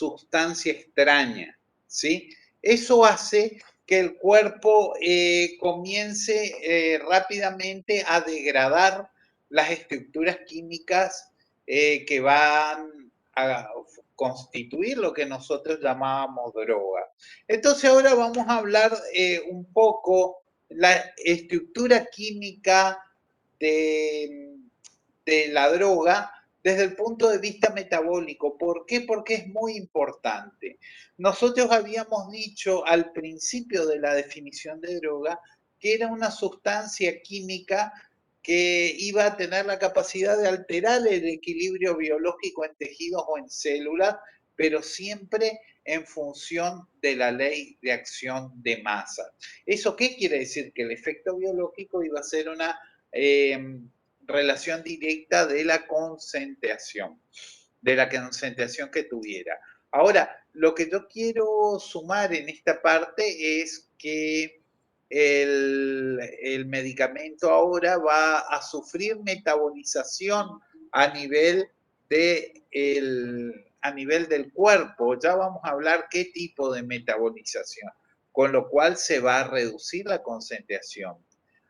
sustancia extraña, ¿sí? Eso hace que el cuerpo comience rápidamente a degradar las estructuras químicas que van a constituir lo que nosotros llamábamos droga. Entonces ahora vamos a hablar un poco la estructura química de, de la droga desde el punto de vista metabólico. ¿Por qué? Porque es muy importante. Nosotros habíamos dicho al principio de la definición de droga que era una sustancia química que iba a tener la capacidad de alterar el equilibrio biológico en tejidos o en células, pero siempre en función de la ley de acción de masa. ¿Eso qué quiere decir? Que el efecto biológico iba a ser una relación directa de la concentración que tuviera. Ahora, lo que yo quiero sumar en esta parte es que el medicamento ahora va a sufrir metabolización a nivel, a nivel del cuerpo. Ya vamos a hablar qué tipo de metabolización, con lo cual se va a reducir la concentración.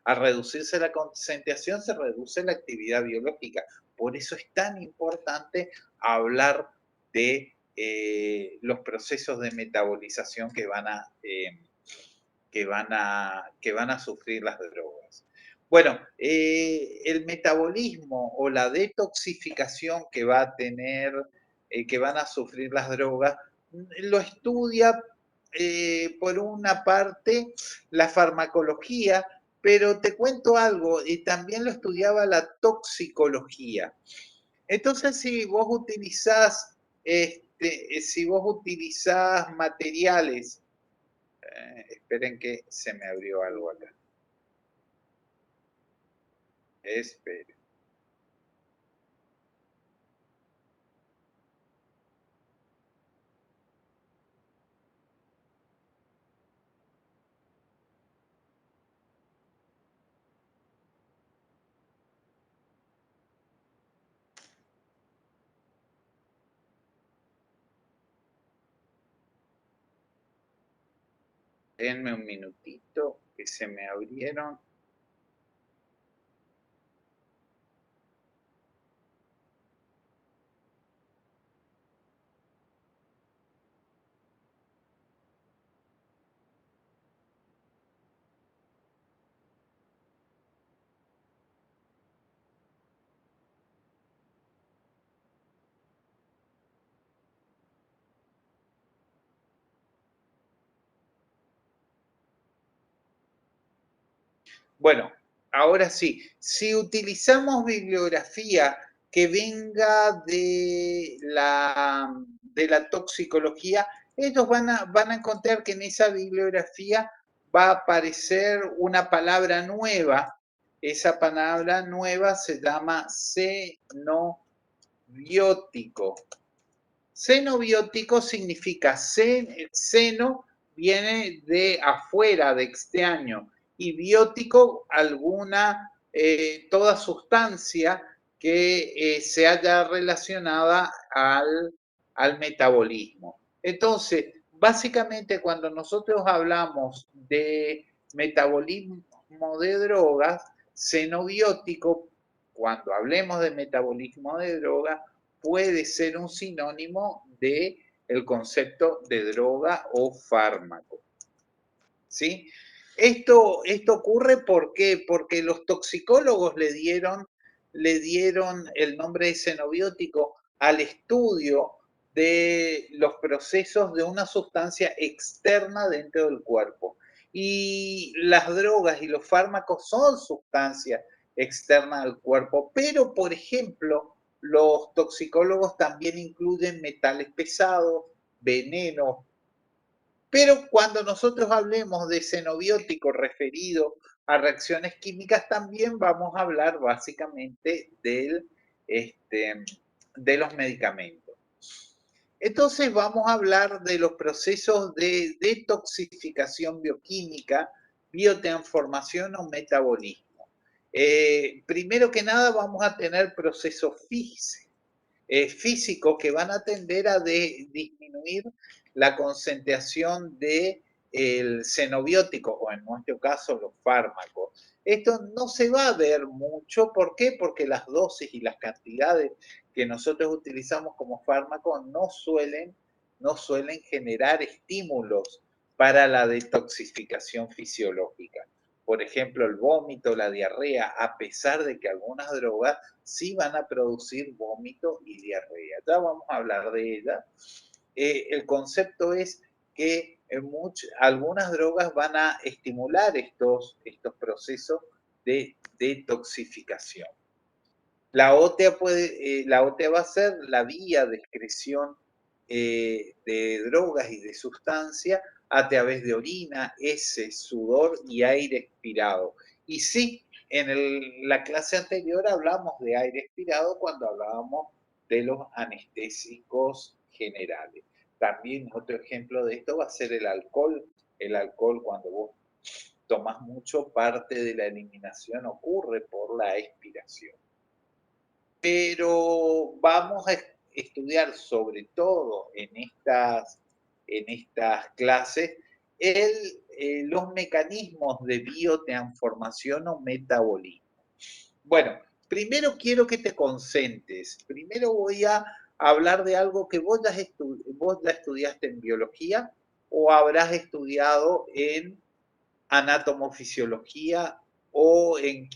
Al reducirse la concentración se reduce la actividad biológica. Por eso es tan importante hablar de los procesos de metabolización que van a sufrir las drogas. Bueno, el metabolismo o la detoxificación que va a tener, que van a sufrir las drogas, lo estudia por una parte la farmacología, pero te cuento algo, y también lo estudiaba la toxicología. Entonces, si vos utilizás materiales, esperen que se me abrió algo acá. Esperen. Denme un minutito que se me abrieron. Bueno, ahora sí, si utilizamos bibliografía que venga de la toxicología, ellos van a encontrar que en esa bibliografía va a aparecer una palabra nueva. Esa palabra nueva se llama xenobiótico. Xenobiótico significa seno viene de afuera, de extraño, y biótico toda sustancia que se haya relacionada al metabolismo. Entonces, básicamente cuando nosotros hablamos de metabolismo de drogas, xenobiótico, cuando hablemos de metabolismo de drogas, puede ser un sinónimo de el concepto de droga o fármaco. ¿Sí? Esto ocurre ¿por qué? Porque los toxicólogos le dieron el nombre de xenobiótico al estudio de los procesos de una sustancia externa dentro del cuerpo. Y las drogas y los fármacos son sustancias externas al cuerpo, pero por ejemplo, los toxicólogos también incluyen metales pesados, venenos, pero cuando nosotros hablemos de xenobiótico referido a reacciones químicas, también vamos a hablar básicamente de los medicamentos. Entonces vamos a hablar de los procesos de detoxificación bioquímica, biotransformación o metabolismo. Primero que nada vamos a tener procesos físicos. físicos que van a tender a disminuir la concentración de el xenobiótico, o en nuestro caso los fármacos. Esto no se va a ver mucho, ¿por qué? Porque las dosis y las cantidades que nosotros utilizamos como fármacos no suelen generar estímulos para la detoxificación fisiológica. Por ejemplo, el vómito, la diarrea, a pesar de que algunas drogas sí van a producir vómito y diarrea. Ya vamos a hablar de ella. El concepto es que algunas drogas van a estimular estos procesos de detoxificación. La OTA va a ser la vía de excreción de drogas y de sustancias a través de orina, heces, sudor y aire expirado. Y sí, en la clase anterior hablamos de aire expirado cuando hablábamos de los anestésicos generales. También otro ejemplo de esto va a ser el alcohol. El alcohol, cuando vos tomas mucho, parte de la eliminación ocurre por la expiración. Pero vamos a estudiar sobre todo en estas clases los mecanismos de biotransformación o metabolismo. Bueno, primero quiero que te concentres. Primero voy a hablar de algo que vos ya estudiaste en biología o habrás estudiado en anatomofisiología o en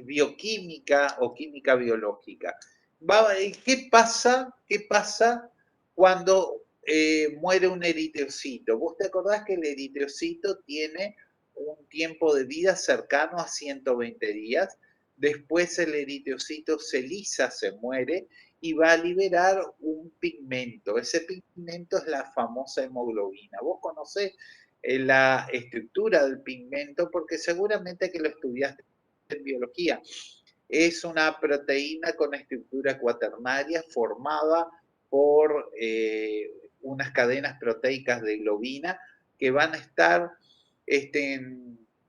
bioquímica o química biológica. ¿Qué pasa cuando muere un eritrocito? ¿Vos te acordás que el eritrocito tiene un tiempo de vida cercano a 120 días? Después el eritrocito se lisa, se muere y va a liberar un pigmento. Ese pigmento es la famosa hemoglobina. ¿Vos conocés la estructura del pigmento? Porque seguramente que lo estudiaste en biología. Es una proteína con estructura cuaternaria formada por unas cadenas proteicas de globina que van a estar,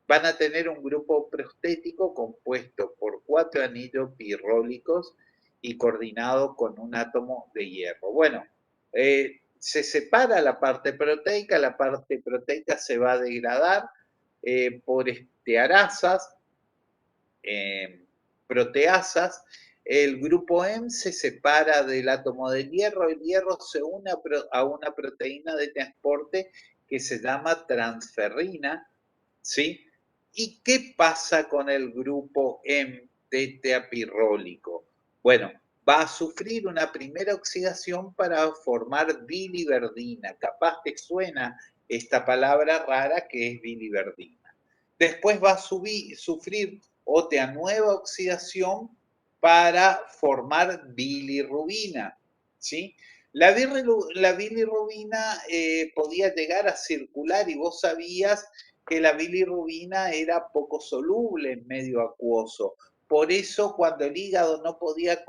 van a tener un grupo prostético compuesto por 4 anillos pirrólicos y coordinado con un átomo de hierro. Bueno, se separa la parte proteica se va a degradar por estearasas, proteasas. El grupo M se separa del átomo del hierro, el hierro se une a una proteína de transporte que se llama transferrina, ¿sí? ¿Y qué pasa con el grupo M tetrapirrólico? Bueno, va a sufrir una primera oxidación para formar biliverdina. Capaz te suena esta palabra rara que es biliverdina. Después va a sufrir otra nueva oxidación para formar bilirrubina, ¿sí? La bilirrubina podía llegar a circular y vos sabías que la bilirrubina era poco soluble en medio acuoso. Por eso, cuando el hígado no podía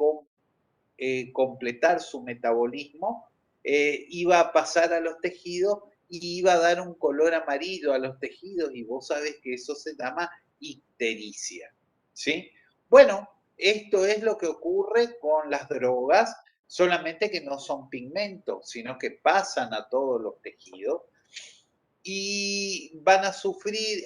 completar su metabolismo, iba a pasar a los tejidos y iba a dar un color amarillo a los tejidos, y vos sabés que eso se llama ictericia, ¿sí? Bueno, esto es lo que ocurre con las drogas, solamente que no son pigmentos, sino que pasan a todos los tejidos y van a sufrir,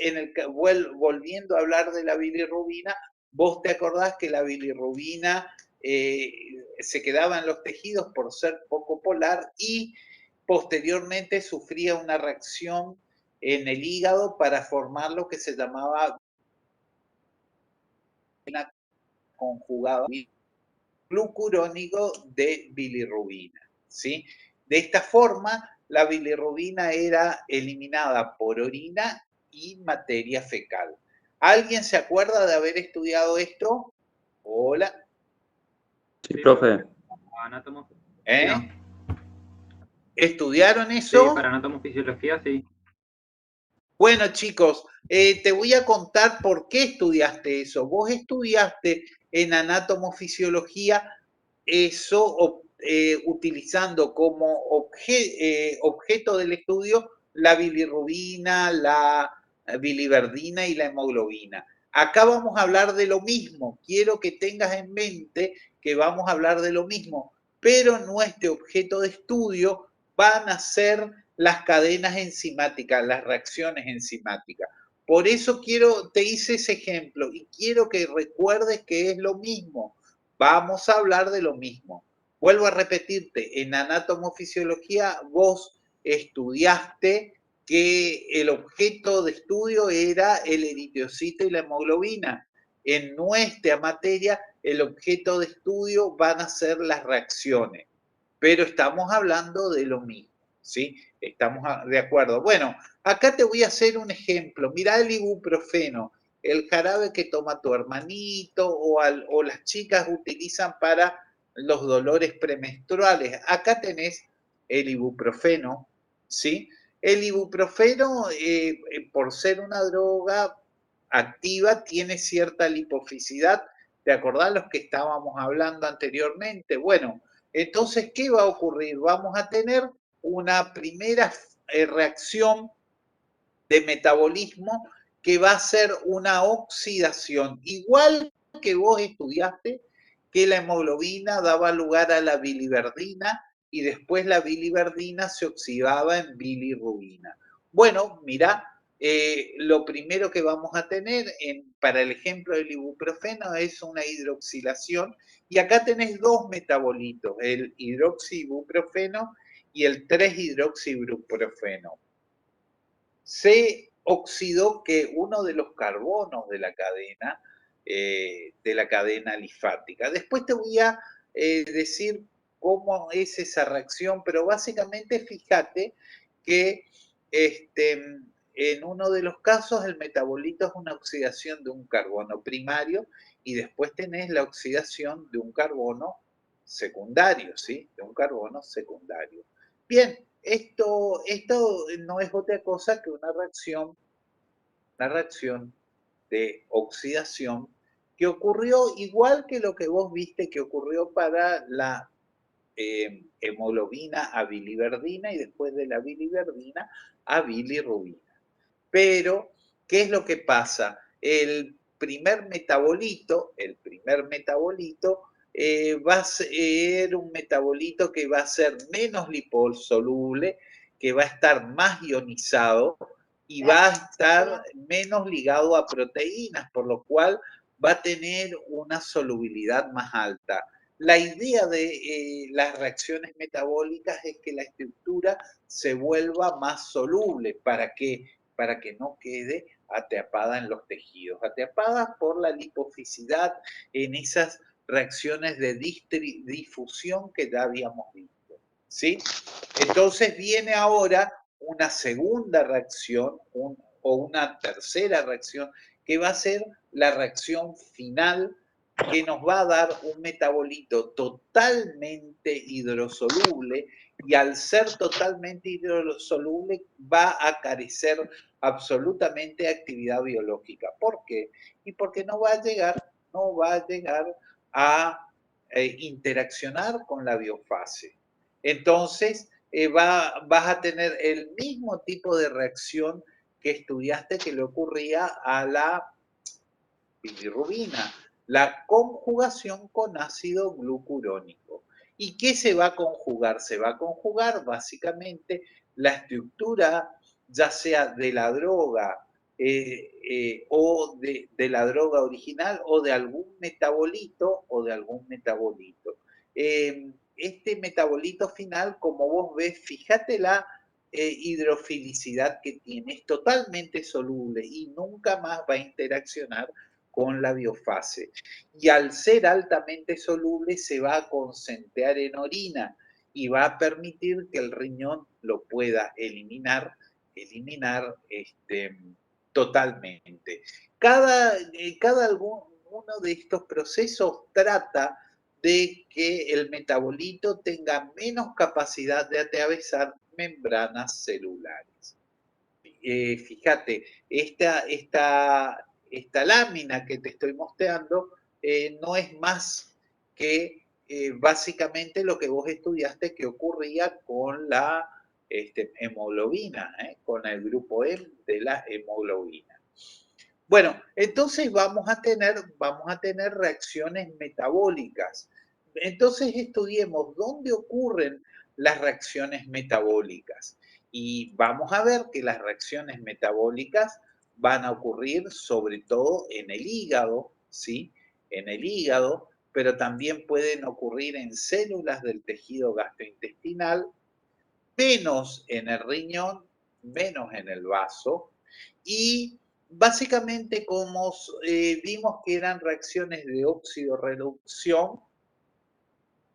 volviendo a hablar de la bilirrubina, vos te acordás que la bilirrubina se quedaba en los tejidos por ser poco polar y posteriormente sufría una reacción en el hígado para formar lo que se llamaba conjugada glucurónico de bilirrubina, ¿sí? De esta forma, la bilirrubina era eliminada por orina y materia fecal. ¿Alguien se acuerda de haber estudiado esto? Hola. Sí, profe. ¿Eh? ¿Estudiaron eso? Sí, para anatomofisiología, sí. Bueno, chicos, te voy a contar por qué estudiaste eso. Vos estudiaste en anatomofisiología eso utilizando como objeto del estudio la bilirrubina, la biliverdina y la hemoglobina. Acá vamos a hablar de lo mismo. Quiero que tengas en mente que vamos a hablar de lo mismo, pero nuestro objeto de estudio van a ser las cadenas enzimáticas, las reacciones enzimáticas. Por eso te hice ese ejemplo y quiero que recuerdes que es lo mismo. Vamos a hablar de lo mismo. Vuelvo a repetirte, en anatomofisiología vos estudiaste que el objeto de estudio era el eritrocito y la hemoglobina. En nuestra materia, el objeto de estudio van a ser las reacciones, pero estamos hablando de lo mismo, ¿sí? Estamos de acuerdo. Bueno, acá te voy a hacer un ejemplo. Mirá el ibuprofeno, el jarabe que toma tu hermanito o las chicas utilizan para los dolores premenstruales. Acá tenés el ibuprofeno, ¿sí? El ibuprofeno, por ser una droga activa, tiene cierta lipoficidad. ¿Te acordás los que estábamos hablando anteriormente? Bueno, entonces, ¿qué va a ocurrir? Vamos a tener una primera reacción de metabolismo que va a ser una oxidación, igual que vos estudiaste que la hemoglobina daba lugar a la biliverdina y después la biliverdina se oxidaba en bilirrubina. Bueno, mira, lo primero que vamos a tener para el ejemplo del ibuprofeno es una hidroxilación y acá tenés dos metabolitos, el hidroxiibuprofeno y el 3-hidroxiibuprofeno. Se oxidó que uno de los carbonos de la cadena alifática. Después te voy a decir cómo es esa reacción, pero básicamente fíjate que en uno de los casos el metabolito es una oxidación de un carbono primario y después tenés la oxidación de un carbono secundario, ¿sí? De un carbono secundario. Bien, esto no es otra cosa que una reacción de oxidación que ocurrió igual que lo que vos viste que ocurrió para la hemoglobina a biliverdina y después de la biliverdina a bilirrubina. Pero, ¿qué es lo que pasa? El primer metabolito va a ser un metabolito que va a ser menos liposoluble, que va a estar más ionizado y va a estar menos ligado a proteínas, por lo cual va a tener una solubilidad más alta. La idea de las reacciones metabólicas es que la estructura se vuelva más soluble. ¿Para qué? Para que no quede atrapada en los tejidos, atrapada por la lipoficidad en esas reacciones de difusión que ya habíamos visto, ¿sí? Entonces viene ahora una segunda reacción o una tercera reacción que va a ser la reacción final que nos va a dar un metabolito totalmente hidrosoluble y al ser totalmente hidrosoluble va a carecer absolutamente de actividad biológica. ¿Por qué? Y porque no va a llegar a interaccionar con la biofase. Entonces, vas a tener el mismo tipo de reacción que estudiaste que le ocurría a la bilirrubina, la conjugación con ácido glucurónico. ¿Y qué se va a conjugar? Se va a conjugar básicamente la estructura, ya sea de la droga o de la droga original o de algún metabolito este metabolito final, como vos ves, fíjate la hidrofilicidad que tiene, es totalmente soluble y nunca más va a interaccionar con la biofase. Y al ser altamente soluble se va a concentrar en orina y va a permitir que el riñón lo pueda eliminar totalmente. Uno de estos procesos trata de que el metabolito tenga menos capacidad de atravesar membranas celulares. Fíjate, esta lámina que te estoy mostrando no es más que básicamente lo que vos estudiaste que ocurría con la hemoglobina, con el grupo M de la hemoglobina. Bueno, entonces vamos a tener reacciones metabólicas. Entonces estudiemos dónde ocurren las reacciones metabólicas y vamos a ver que las reacciones metabólicas van a ocurrir sobre todo en el hígado, ¿sí? En el hígado, pero también pueden ocurrir en células del tejido gastrointestinal, menos en el riñón, menos en el vaso, y básicamente como vimos que eran reacciones de óxido-reducción,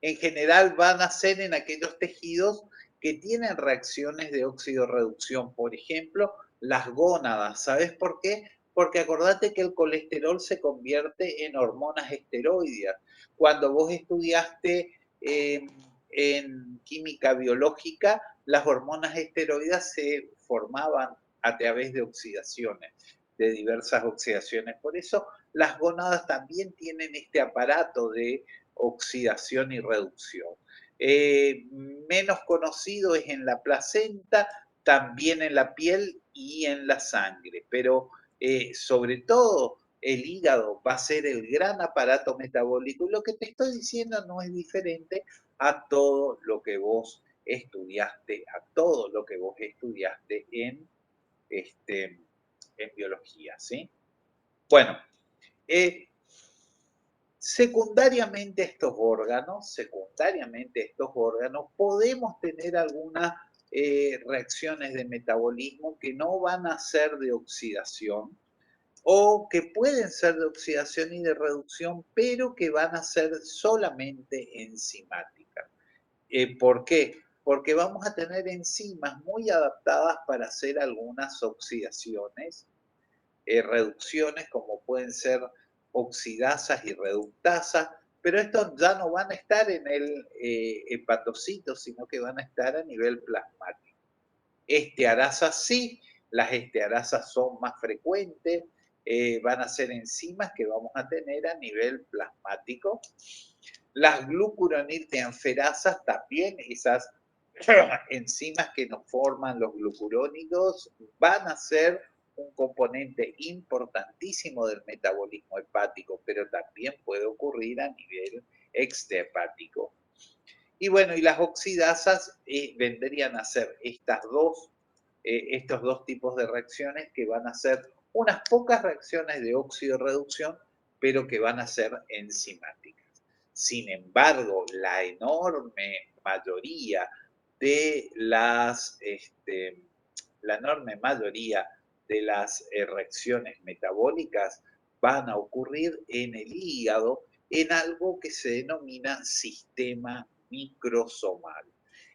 en general van a ser en aquellos tejidos que tienen reacciones de óxido-reducción, por ejemplo, las gónadas. ¿Sabes por qué? Porque acordate que el colesterol se convierte en hormonas esteroideas. Cuando vos estudiaste en química biológica, las hormonas esteroides se formaban a través de oxidaciones, de diversas oxidaciones. Por eso las gónadas también tienen este aparato de oxidación y reducción. Menos conocido es en la placenta, también en la piel y en la sangre, pero sobre todo el hígado va a ser el gran aparato metabólico y lo que te estoy diciendo no es diferente a todo lo que vos estudiaste, en biología, ¿sí? Bueno, secundariamente estos órganos, podemos tener algunas reacciones de metabolismo que no van a ser de oxidación o que pueden ser de oxidación y de reducción, pero que van a ser solamente enzimáticas. ¿Por qué? Porque vamos a tener enzimas muy adaptadas para hacer algunas oxidaciones, reducciones como pueden ser oxidasas y reductasas, pero estos ya no van a estar en el hepatocito, sino que van a estar a nivel plasmático. Estearasas sí, las estearasas son más frecuentes, van a ser enzimas que vamos a tener a nivel plasmático. Las glucuronilteanferasas también, esas enzimas que nos forman los glucurónidos, van a ser un componente importantísimo del metabolismo hepático, pero también puede ocurrir a nivel extrahepático. Y bueno, y las oxidasas vendrían a ser estos dos tipos de reacciones que van a ser unas pocas reacciones de óxido-reducción, pero que van a ser enzimáticas. Sin embargo, la enorme mayoría de las reacciones metabólicas van a ocurrir en el hígado en algo que se denomina sistema microsomal.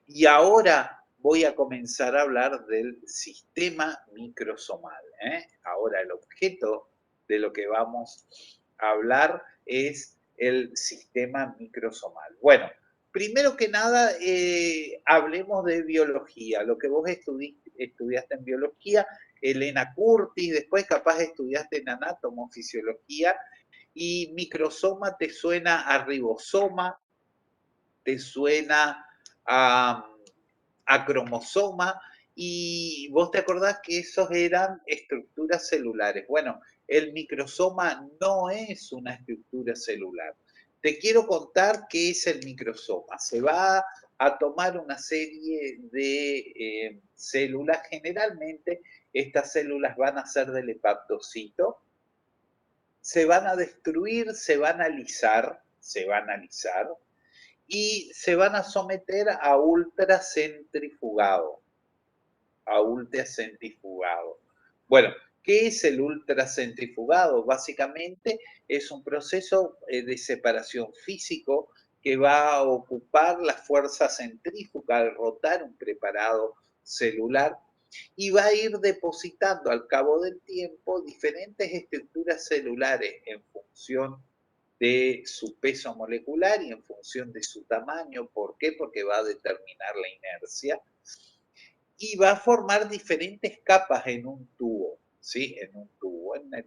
Y ahora voy a comenzar a hablar del sistema microsomal. Ahora el objeto de lo que vamos a hablar es el sistema microsomal. Bueno, primero que nada, hablemos de biología. Lo que vos estudiaste en biología, Elena Curtis, después capaz estudiaste en anatomofisiología, y microsoma te suena a ribosoma, te suena a cromosoma, y vos te acordás que esos eran estructuras celulares. Bueno, el microsoma no es una estructura celular. Te quiero contar qué es el microsoma. Se va a tomar una serie de células, generalmente estas células van a ser del hepatocito, se van a destruir, se van a alisar y se van a someter a ultracentrifugado. Bueno, ¿qué es el ultracentrifugado? Básicamente es un proceso de separación físico que va a ocupar la fuerza centrífuga al rotar un preparado celular y va a ir depositando al cabo del tiempo diferentes estructuras celulares en función de su peso molecular y en función de su tamaño. ¿Por qué? Porque va a determinar la inercia y va a formar diferentes capas en un tubo, ¿sí? En el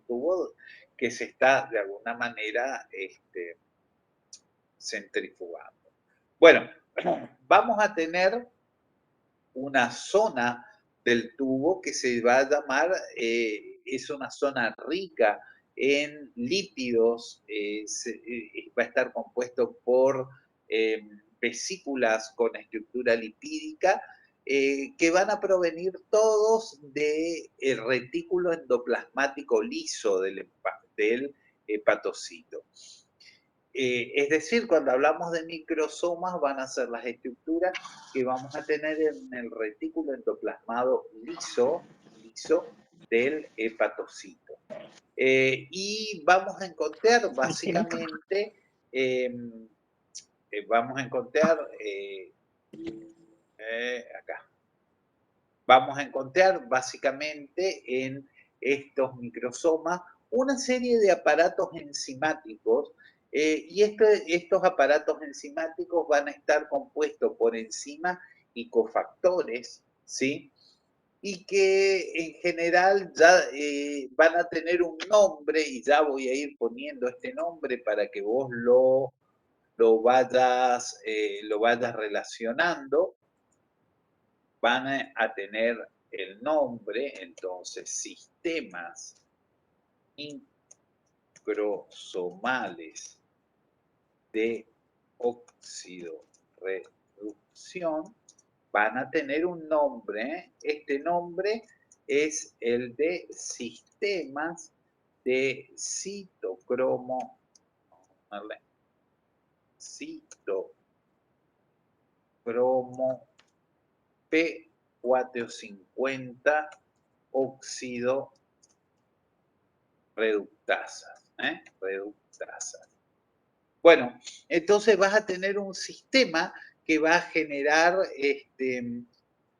tubo que se está de alguna manera centrifugando. Bueno, vamos a tener una zona del tubo que se va a llamar es una zona rica en lípidos, va a estar compuesto por vesículas con estructura lipídica, que van a provenir todos del retículo endoplasmático liso del hepatocito. Es decir, cuando hablamos de microsomas, van a ser las estructuras que vamos a tener en el retículo endoplasmado liso del hepatocito. Y vamos a encontrar básicamente, acá, vamos a encontrar básicamente en estos microsomas una serie de aparatos enzimáticos, y estos aparatos enzimáticos van a estar compuestos por enzimas y cofactores, ¿sí? Y que en general ya van a tener un nombre, y ya voy a ir poniendo este nombre para que vos lo vayas relacionando. Van a tener el nombre, entonces, sistemas microsomales de oxidorreducción, van a tener un nombre. Este nombre es el de sistemas de citocromo P450 óxido reductasas. Bueno, entonces vas a tener un sistema que va a generar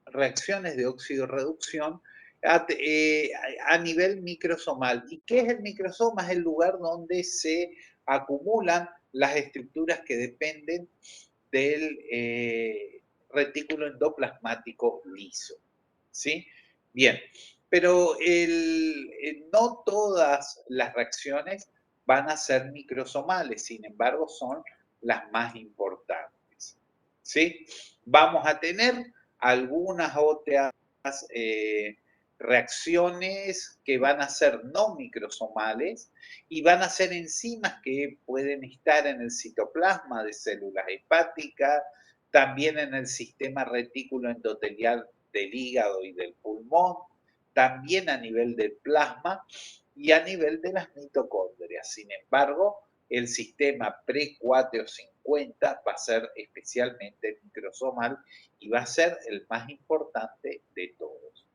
reacciones de oxidorreducción a nivel microsomal. ¿Y qué es el microsoma? Es el lugar donde se acumulan las estructuras que dependen del retículo endoplasmático liso, ¿sí? Bien, pero no todas las reacciones van a ser microsomales, sin embargo son las más importantes, ¿sí? Vamos a tener algunas otras reacciones que van a ser no microsomales y van a ser enzimas que pueden estar en el citoplasma de células hepáticas, también en el sistema retículo endotelial del hígado y del pulmón, también a nivel del plasma y a nivel de las mitocondrias. Sin embargo, el sistema pre-450 va a ser especialmente microsomal y va a ser el más importante de todos.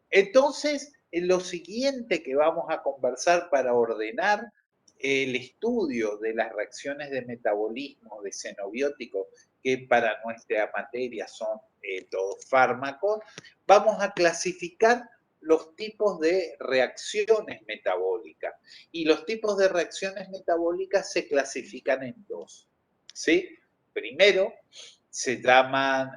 Entonces, lo siguiente que vamos a conversar para ordenar el estudio de las reacciones de metabolismo de xenobióticos, que para nuestra materia son todos fármacos, vamos a clasificar los tipos de reacciones metabólicas. Y los tipos de reacciones metabólicas se clasifican en dos, ¿sí? Primero, se llaman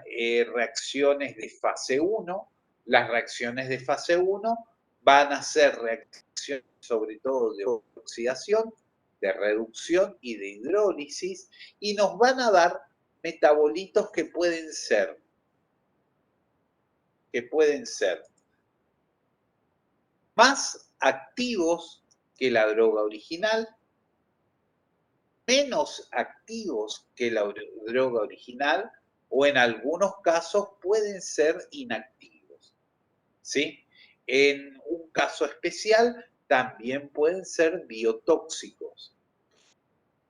reacciones de fase 1. Las reacciones de fase 1 van a ser reacciones sobre todo de oxidación, de reducción y de hidrólisis, y nos van a dar metabolitos que pueden ser más activos que la droga original, menos activos que la droga original, o en algunos casos pueden ser inactivos, ¿sí? En un caso especial también pueden ser biotóxicos.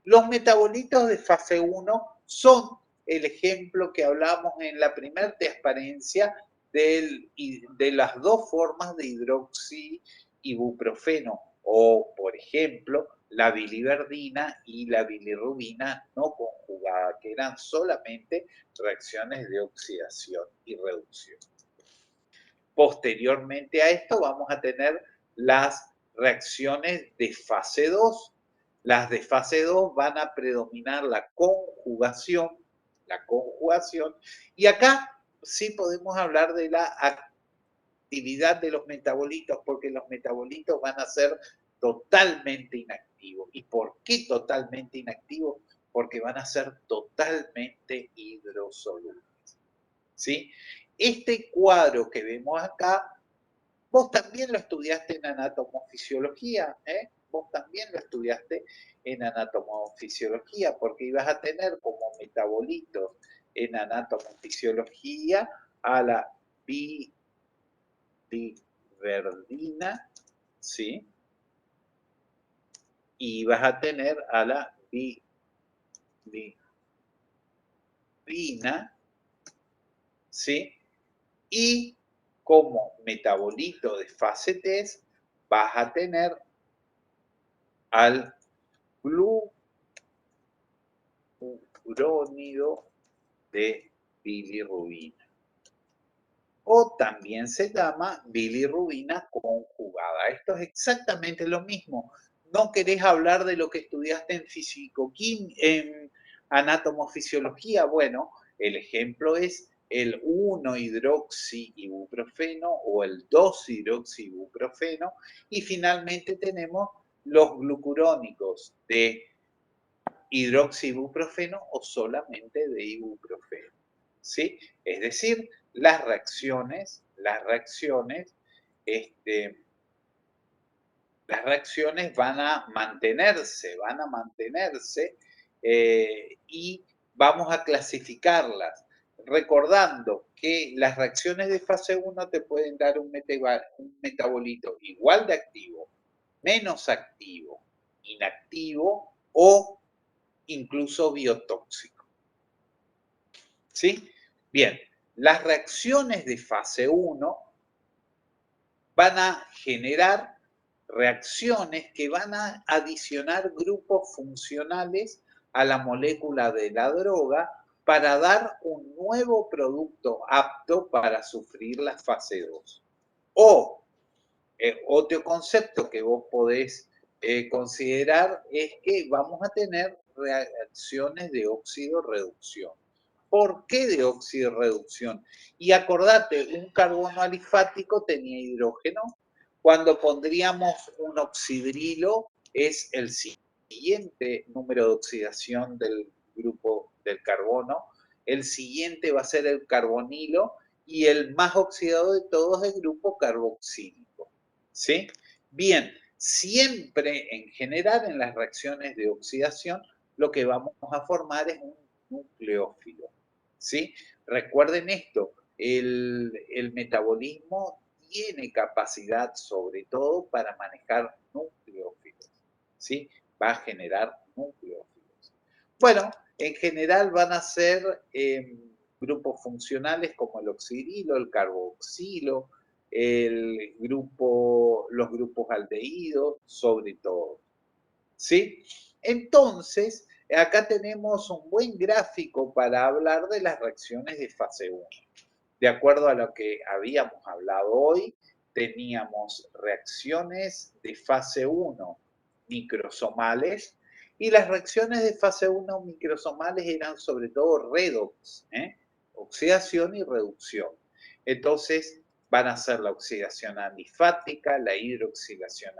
Los metabolitos de fase 1 son el ejemplo que hablamos en la primera transparencia de las dos formas de hidroxiibuprofeno, o por ejemplo la biliverdina y la bilirrubina no conjugada, que eran solamente reacciones de oxidación y reducción. Posteriormente a esto vamos a tener las reacciones de fase 2. Las de fase 2 van a predominar la conjugación, y acá sí podemos hablar de la actividad de los metabolitos, porque los metabolitos van a ser totalmente inactivos. ¿Y por qué totalmente inactivos? Porque van a ser totalmente hidrosolubles, ¿sí? Este cuadro que vemos acá Vos también lo estudiaste en anatomofisiología, ¿eh? Vos también lo estudiaste en anatomofisiología, porque ibas a tener como metabolitos en anatomofisiología a la biliverdina, ¿sí? Y vas a tener a la biliverdina, ¿sí? Y como metabolito de fase 3 vas a tener al glucurónido de bilirrubina. O también se llama bilirrubina conjugada. Esto es exactamente lo mismo. No querés hablar de lo que estudiaste en en anatomofisiología. Bueno, el ejemplo es el 1-hidroxiibuprofeno o el 2-hidroxiibuprofeno. Y finalmente tenemos los glucurónicos de hidroxiibuprofeno o solamente de ibuprofeno, ¿sí? Es decir, las reacciones van a mantenerse y vamos a clasificarlas, recordando que las reacciones de fase 1 te pueden dar un metabolito igual de activo, menos activo, inactivo o incluso biotóxico. ¿Sí? Bien, las reacciones de fase 1 van a generar reacciones que van a adicionar grupos funcionales a la molécula de la droga para dar un nuevo producto apto para sufrir la fase 2. O otro concepto que vos podés considerar es que vamos a tener reacciones de óxido-reducción. ¿Por qué de óxido-reducción? Y acordate, un carbono alifático tenía hidrógeno. Cuando pondríamos un oxidrilo, es el siguiente número de oxidación del grupo del carbono. El siguiente va a ser el carbonilo y el más oxidado de todos es el grupo carboxílico. ¿Sí? Bien, siempre en general en las reacciones de oxidación lo que vamos a formar es un nucleófilo. ¿Sí? Recuerden esto, el metabolismo tiene capacidad sobre todo para manejar nucleófilos. ¿Sí? Va a generar nucleófilos. Bueno, en general van a ser grupos funcionales como el oxidrilo, el carboxilo, los grupos aldehídos, sobre todo. ¿Sí? Entonces, acá tenemos un buen gráfico para hablar de las reacciones de fase 1. De acuerdo a lo que habíamos hablado hoy, teníamos reacciones de fase 1 microsomales y las reacciones de fase 1 microsomales eran sobre todo redox, oxidación y reducción. Entonces, van a ser la oxidación alifática, la hidroxilación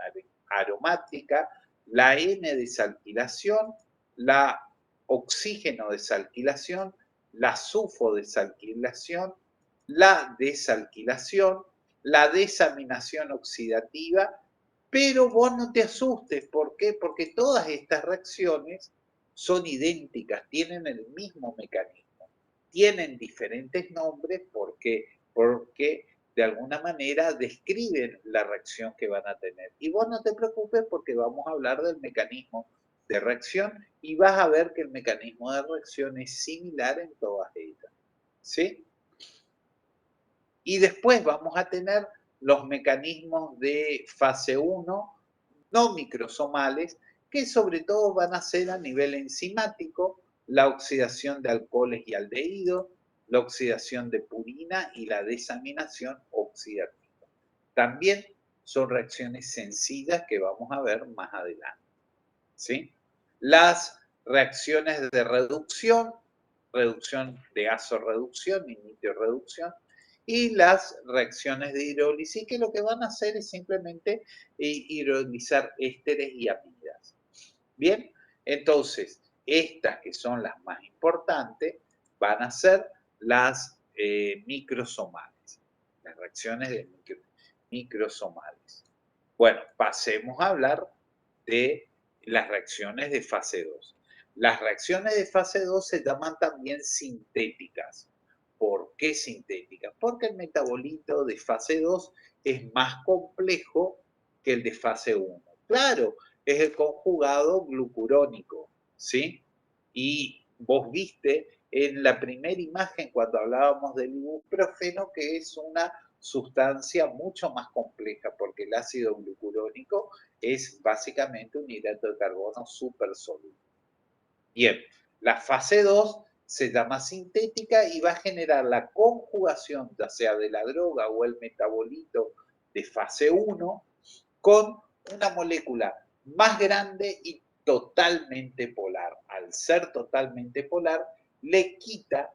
aromática, la N-desalquilación, la oxígeno desalquilación, la sulfodesalquilación, la desalquilación, la desaminación oxidativa, pero vos no te asustes. ¿Por qué? Porque todas estas reacciones son idénticas, tienen el mismo mecanismo, tienen diferentes nombres porque de alguna manera describen la reacción que van a tener. Y vos no te preocupes porque vamos a hablar del mecanismo de reacción y vas a ver que el mecanismo de reacción es similar en todas ellas. ¿Sí? Y después vamos a tener los mecanismos de fase 1 no microsomales, que sobre todo van a ser a nivel enzimático, la oxidación de alcoholes y aldehídos, la oxidación de purina y la desaminación oxidativa. También son reacciones sencillas que vamos a ver más adelante. ¿Sí? Las reacciones de reducción de azorreducción y nitroreducción, y las reacciones de hidrólisis, que lo que van a hacer es simplemente hidrolizar ésteres y amidas. Bien, entonces, estas que son las más importantes van a ser las microsomales, las reacciones de microsomales. microsomales. Bueno, pasemos a hablar de las reacciones de fase 2. Las reacciones de fase 2 se llaman también sintéticas. ¿Por qué sintéticas? Porque el metabolito de fase 2 es más complejo que el de fase 1. Claro, es el conjugado glucurónico, ¿sí? Y vos viste en la primera imagen cuando hablábamos del ibuprofeno que es una sustancia mucho más compleja porque el ácido glucurónico es básicamente un hidrato de carbono súper sólido. Bien, la fase 2 se llama sintética y va a generar la conjugación, ya sea de la droga o el metabolito de fase 1, con una molécula más grande y totalmente polar. Al ser totalmente polar, le quita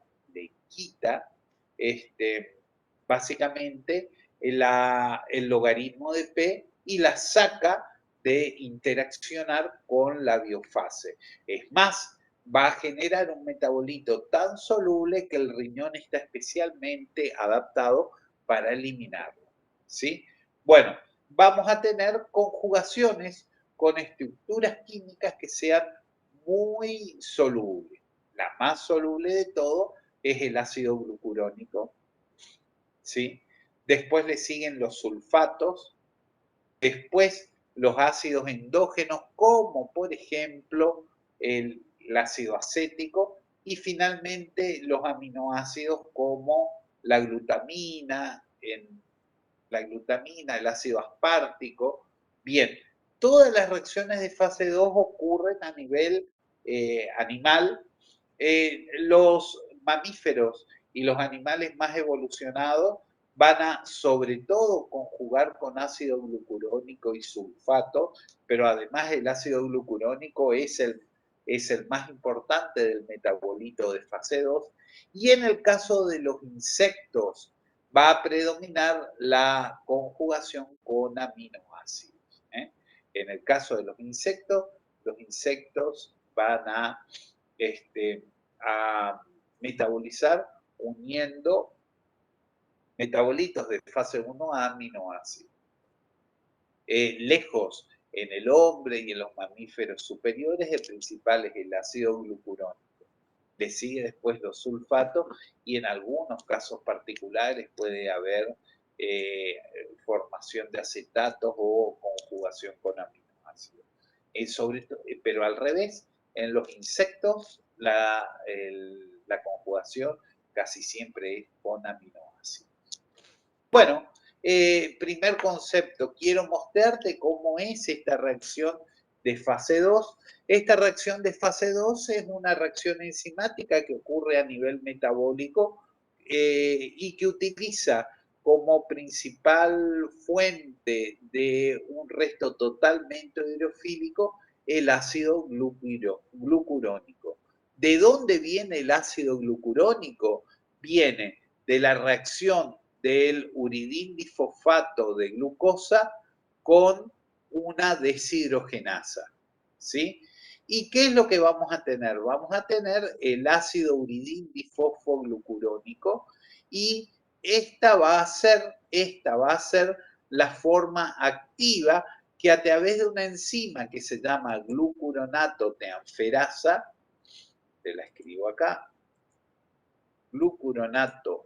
básicamente el logaritmo de P y la saca de interaccionar con la biofase. Es más, va a generar un metabolito tan soluble que el riñón está especialmente adaptado para eliminarlo, ¿sí? Bueno, vamos a tener conjugaciones con estructuras químicas que sean muy solubles. La más soluble de todo es el ácido glucurónico, ¿sí? Después le siguen los sulfatos, después los ácidos endógenos, como por ejemplo el ácido acético, y finalmente los aminoácidos como la glutamina, el ácido aspartico. Bien, todas las reacciones de fase 2 ocurren a nivel animal. Los mamíferos y los animales más evolucionados van a sobre todo conjugar con ácido glucurónico y sulfato, pero además el ácido glucurónico es el más importante del metabolito de fase 2. Y en el caso de los insectos, va a predominar la conjugación con aminoácidos. En el caso de los insectos van a metabolizar uniendo metabolitos de fase 1 a aminoácidos. Lejos, en el hombre y en los mamíferos superiores, el principal es el ácido glucurónico. Le sigue después los sulfatos y en algunos casos particulares puede haber formación de acetatos o conjugación con aminoácidos. Pero al revés, en los insectos la conjugación casi siempre es con aminoácidos. Bueno, primer concepto, quiero mostrarte cómo es esta reacción de fase 2. Esta reacción de fase 2 es una reacción enzimática que ocurre a nivel metabólico y que utiliza como principal fuente de un resto totalmente hidrofílico el ácido glucurónico. ¿De dónde viene el ácido glucurónico? Viene de la reacción del uridín difosfato de glucosa con una deshidrogenasa, ¿sí? ¿Y qué es lo que vamos a tener? Vamos a tener el ácido uridín difosfoglucurónico y esta va a ser la forma activa que a través de una enzima que se llama glucuronato teanferasa, te la escribo acá, glucuronato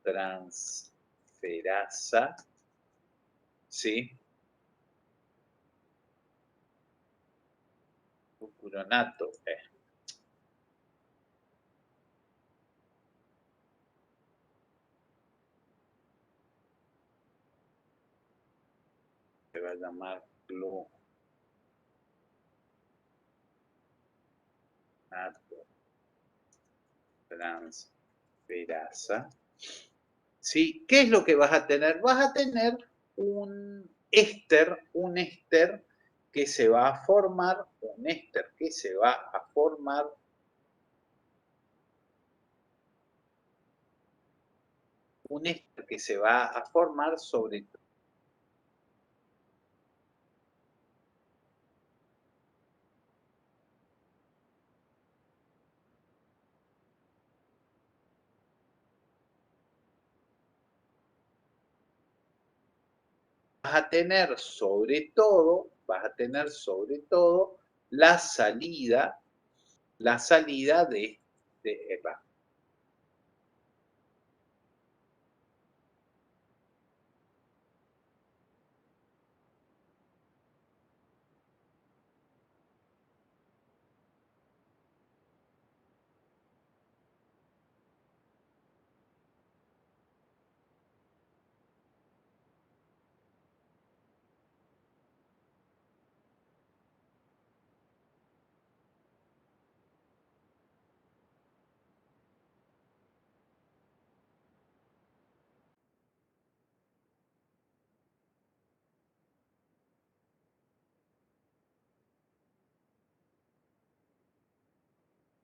transferasa, ¿sí? Glucuronato, se va a llamar gluconato transferasa. ¿Sí? ¿Qué es lo que vas a tener? Vas a tener un éster que se va a formar, sobre todo. a tener sobre todo, la salida de EPA.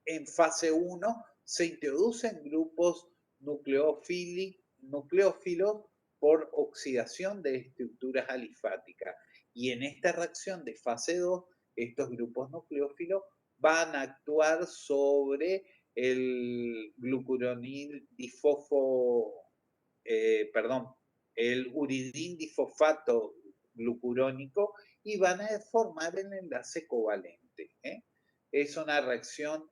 En fase 1 se introducen grupos nucleófilos por oxidación de estructuras alifáticas. Y en esta reacción de fase 2, estos grupos nucleófilos van a actuar sobre el glucuronil difosfo, el uridín difosfato glucurónico y van a formar el enlace covalente. Es una reacción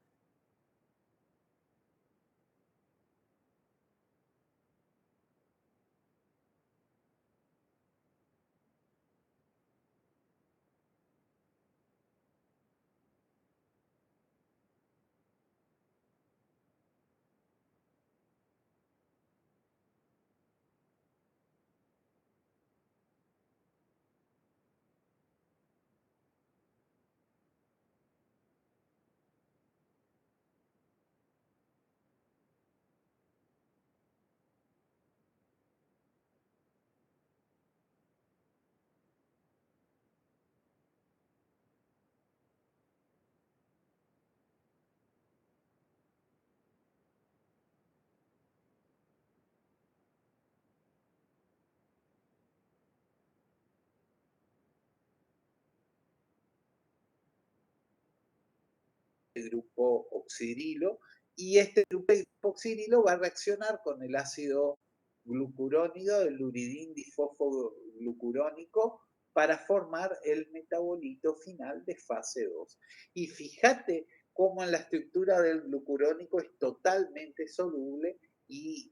el grupo oxidrilo, y este grupo oxidrilo va a reaccionar con el ácido glucurónico, el uridín difosfoglucurónico, para formar el metabolito final de fase 2. Y fíjate cómo en la estructura del glucurónico es totalmente soluble y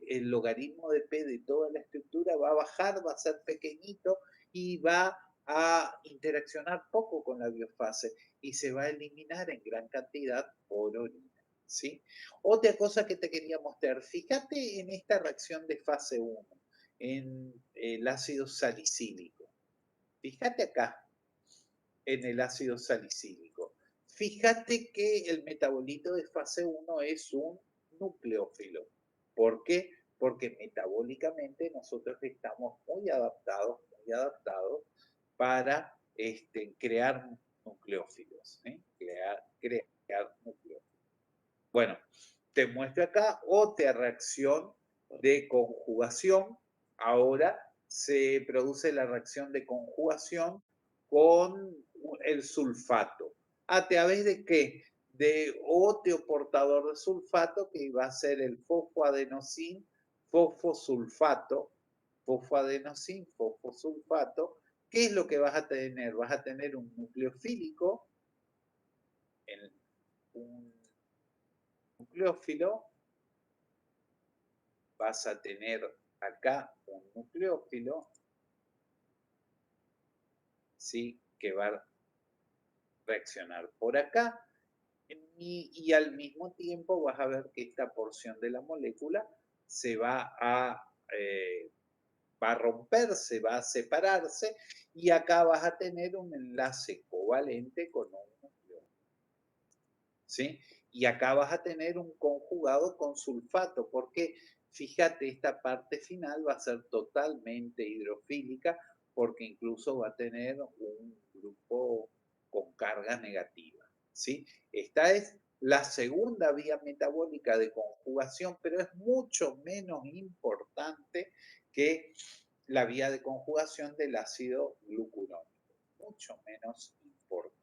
el logaritmo de P de toda la estructura va a bajar, va a ser pequeñito y va a interaccionar poco con la biofase y se va a eliminar en gran cantidad por orina. ¿Sí? Otra cosa que te quería mostrar, fíjate en esta reacción de fase 1, en el ácido salicílico. Fíjate acá, en el ácido salicílico. Fíjate que el metabolito de fase 1 es un nucleófilo. ¿Por qué? Porque metabólicamente nosotros estamos muy adaptados para crear nucleófilos. Crear nucleófilos. Bueno, te muestro acá otra reacción de conjugación. Ahora se produce la reacción de conjugación con el sulfato. ¿A través de qué? De otro portador de sulfato que va a ser el fosfoadenosin, fosfosulfato, fosfoadenosin, fosfosulfato. ¿Qué es lo que vas a tener? Vas a tener un nucleofílico, un nucleófilo, vas a tener acá un nucleófilo, ¿sí? Que va a reaccionar por acá y al mismo tiempo vas a ver que esta porción de la molécula se va a romperse, va a separarse y acá vas a tener un enlace covalente con un nucleófilo. ¿Sí? Y acá vas a tener un conjugado con sulfato, porque fíjate, esta parte final va a ser totalmente hidrofílica, porque incluso va a tener un grupo con carga negativa. ¿Sí? Esta es la segunda vía metabólica de conjugación, pero es mucho menos importante que la vía de conjugación del ácido glucurónico, mucho menos importante.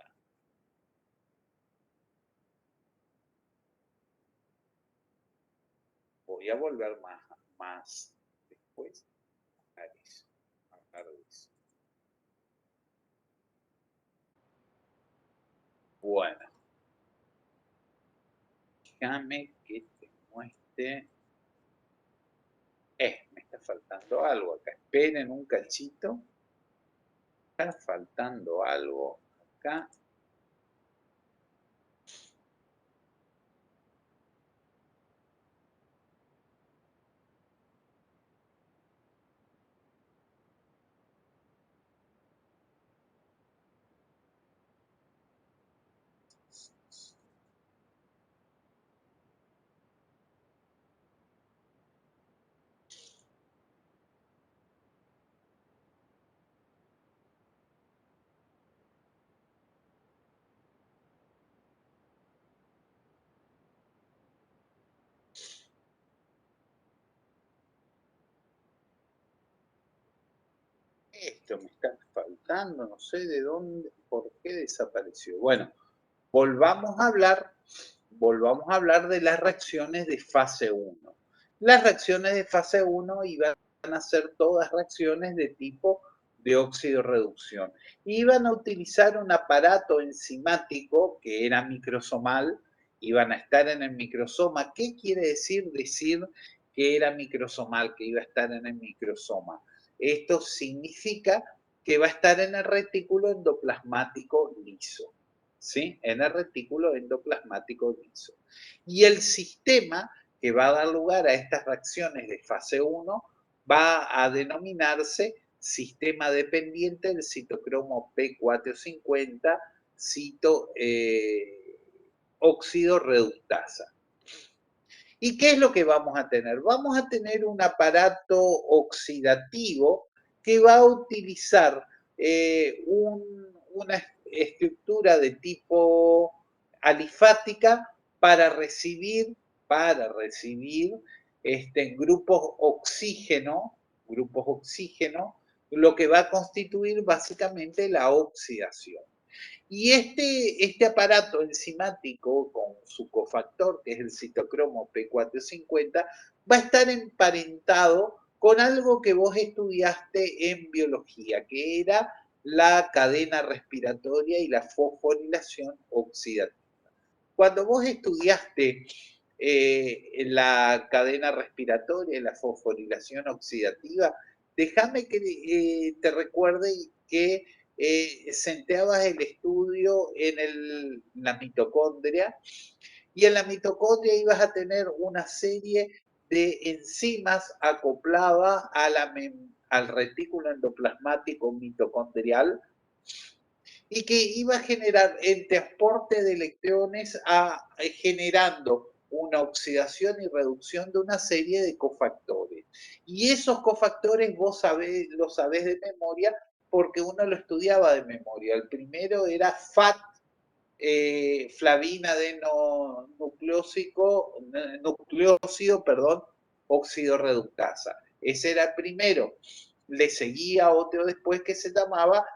Voy a volver más después a eso. Bueno, déjame que te muestre. Me está faltando algo acá. Esperen un cachito. Está faltando algo acá. Esto me está faltando, no sé de dónde, por qué desapareció. Bueno, volvamos a hablar de las reacciones de fase 1. Las reacciones de fase 1 iban a ser todas reacciones de tipo de óxido-reducción. Iban a utilizar un aparato enzimático que era microsomal, iban a estar en el microsoma. ¿Qué quiere decir que era microsomal, que iba a estar en el microsoma? Esto significa que va a estar en el retículo endoplasmático liso. ¿Sí? En el retículo endoplasmático liso. Y el sistema que va a dar lugar a estas reacciones de fase 1 va a denominarse sistema dependiente del citocromo P450 óxido reductasa. ¿Y qué es lo que vamos a tener? Vamos a tener un aparato oxidativo que va a utilizar una estructura de tipo alifática para recibir grupos oxígeno, lo que va a constituir básicamente la oxidación. Y este aparato enzimático con su cofactor, que es el citocromo P450, va a estar emparentado con algo que vos estudiaste en biología, que era la cadena respiratoria y la fosforilación oxidativa. Cuando vos estudiaste la cadena respiratoria y la fosforilación oxidativa, déjame que te recuerde que centrabas el estudio en la mitocondria, y en la mitocondria ibas a tener una serie de enzimas acopladas al retículo endoplasmático mitocondrial, y que iba a generar el transporte de electrones generando una oxidación y reducción de una serie de cofactores. Y esos cofactores vos lo sabés de memoria porque uno lo estudiaba de memoria. El primero era FAT, flavina de nucleócido, óxido reductasa. Ese era el primero. Le seguía otro después que se llamaba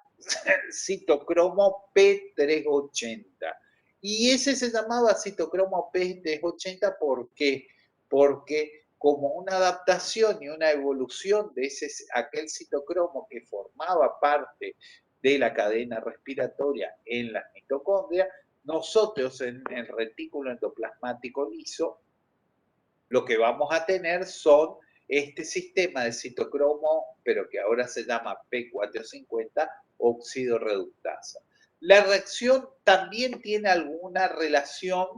citocromo P380. Y ese se llamaba citocromo P380, ¿por qué? Porque como una adaptación y una evolución de aquel citocromo que formaba parte de la cadena respiratoria en las mitocondrias, nosotros en el retículo endoplasmático liso lo que vamos a tener son este sistema de citocromo, pero que ahora se llama P450, óxido reductasa. La reacción también tiene alguna relación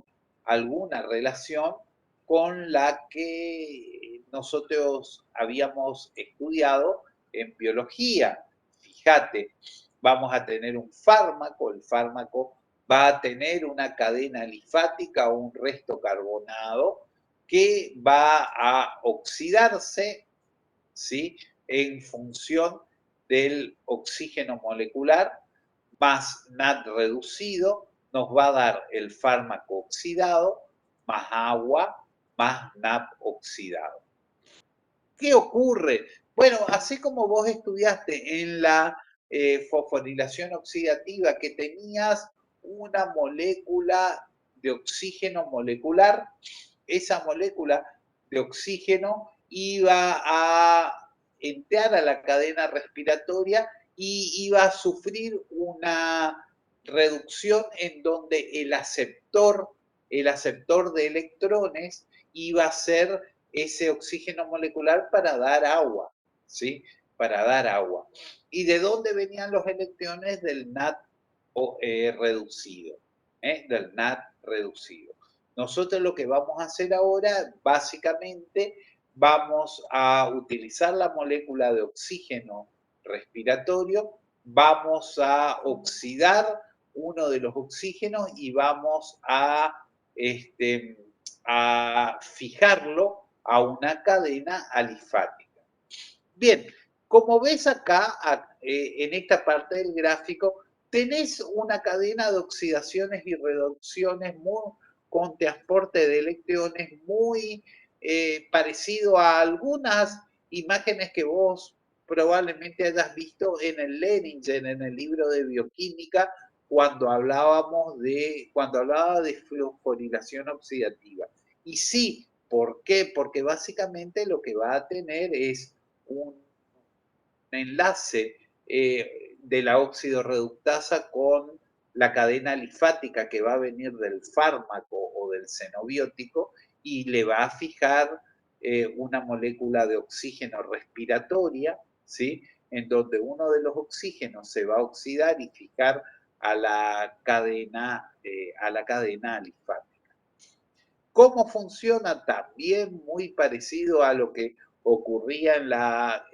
con la que nosotros habíamos estudiado en biología. Fíjate, vamos a tener un fármaco, el fármaco va a tener una cadena alifática o un resto carbonado que va a oxidarse, ¿sí?, en función del oxígeno molecular, más NAD reducido, nos va a dar el fármaco oxidado, más agua, más NAD oxidado. ¿Qué ocurre? Bueno, así como vos estudiaste en la fosforilación oxidativa que tenías una molécula de oxígeno molecular, esa molécula de oxígeno iba a entrar a la cadena respiratoria y iba a sufrir una reducción en donde el aceptor de electrones iba a ser ese oxígeno molecular para dar agua, ¿sí? Para dar agua. ¿Y de dónde venían los electrones? Del NAT reducido, del NAT reducido. Nosotros lo que vamos a hacer ahora, básicamente, vamos a utilizar la molécula de oxígeno respiratorio, vamos a oxidar uno de los oxígenos y vamos a fijarlo a una cadena alifática. Bien, como ves acá, en esta parte del gráfico, tenés una cadena de oxidaciones y reducciones con transporte de electrones muy parecido a algunas imágenes que vos probablemente hayas visto en el Leningen, en el libro de bioquímica, cuando hablaba de fosforilación oxidativa. Y sí, ¿por qué? Porque básicamente lo que va a tener es un enlace de la oxidorreductasa con la cadena alifática que va a venir del fármaco o del xenobiótico y le va a fijar una molécula de oxígeno respiratoria, ¿sí? En donde uno de los oxígenos se va a oxidar y fijar a la cadena alifática. ¿Cómo funciona? También muy parecido a lo que ocurría en la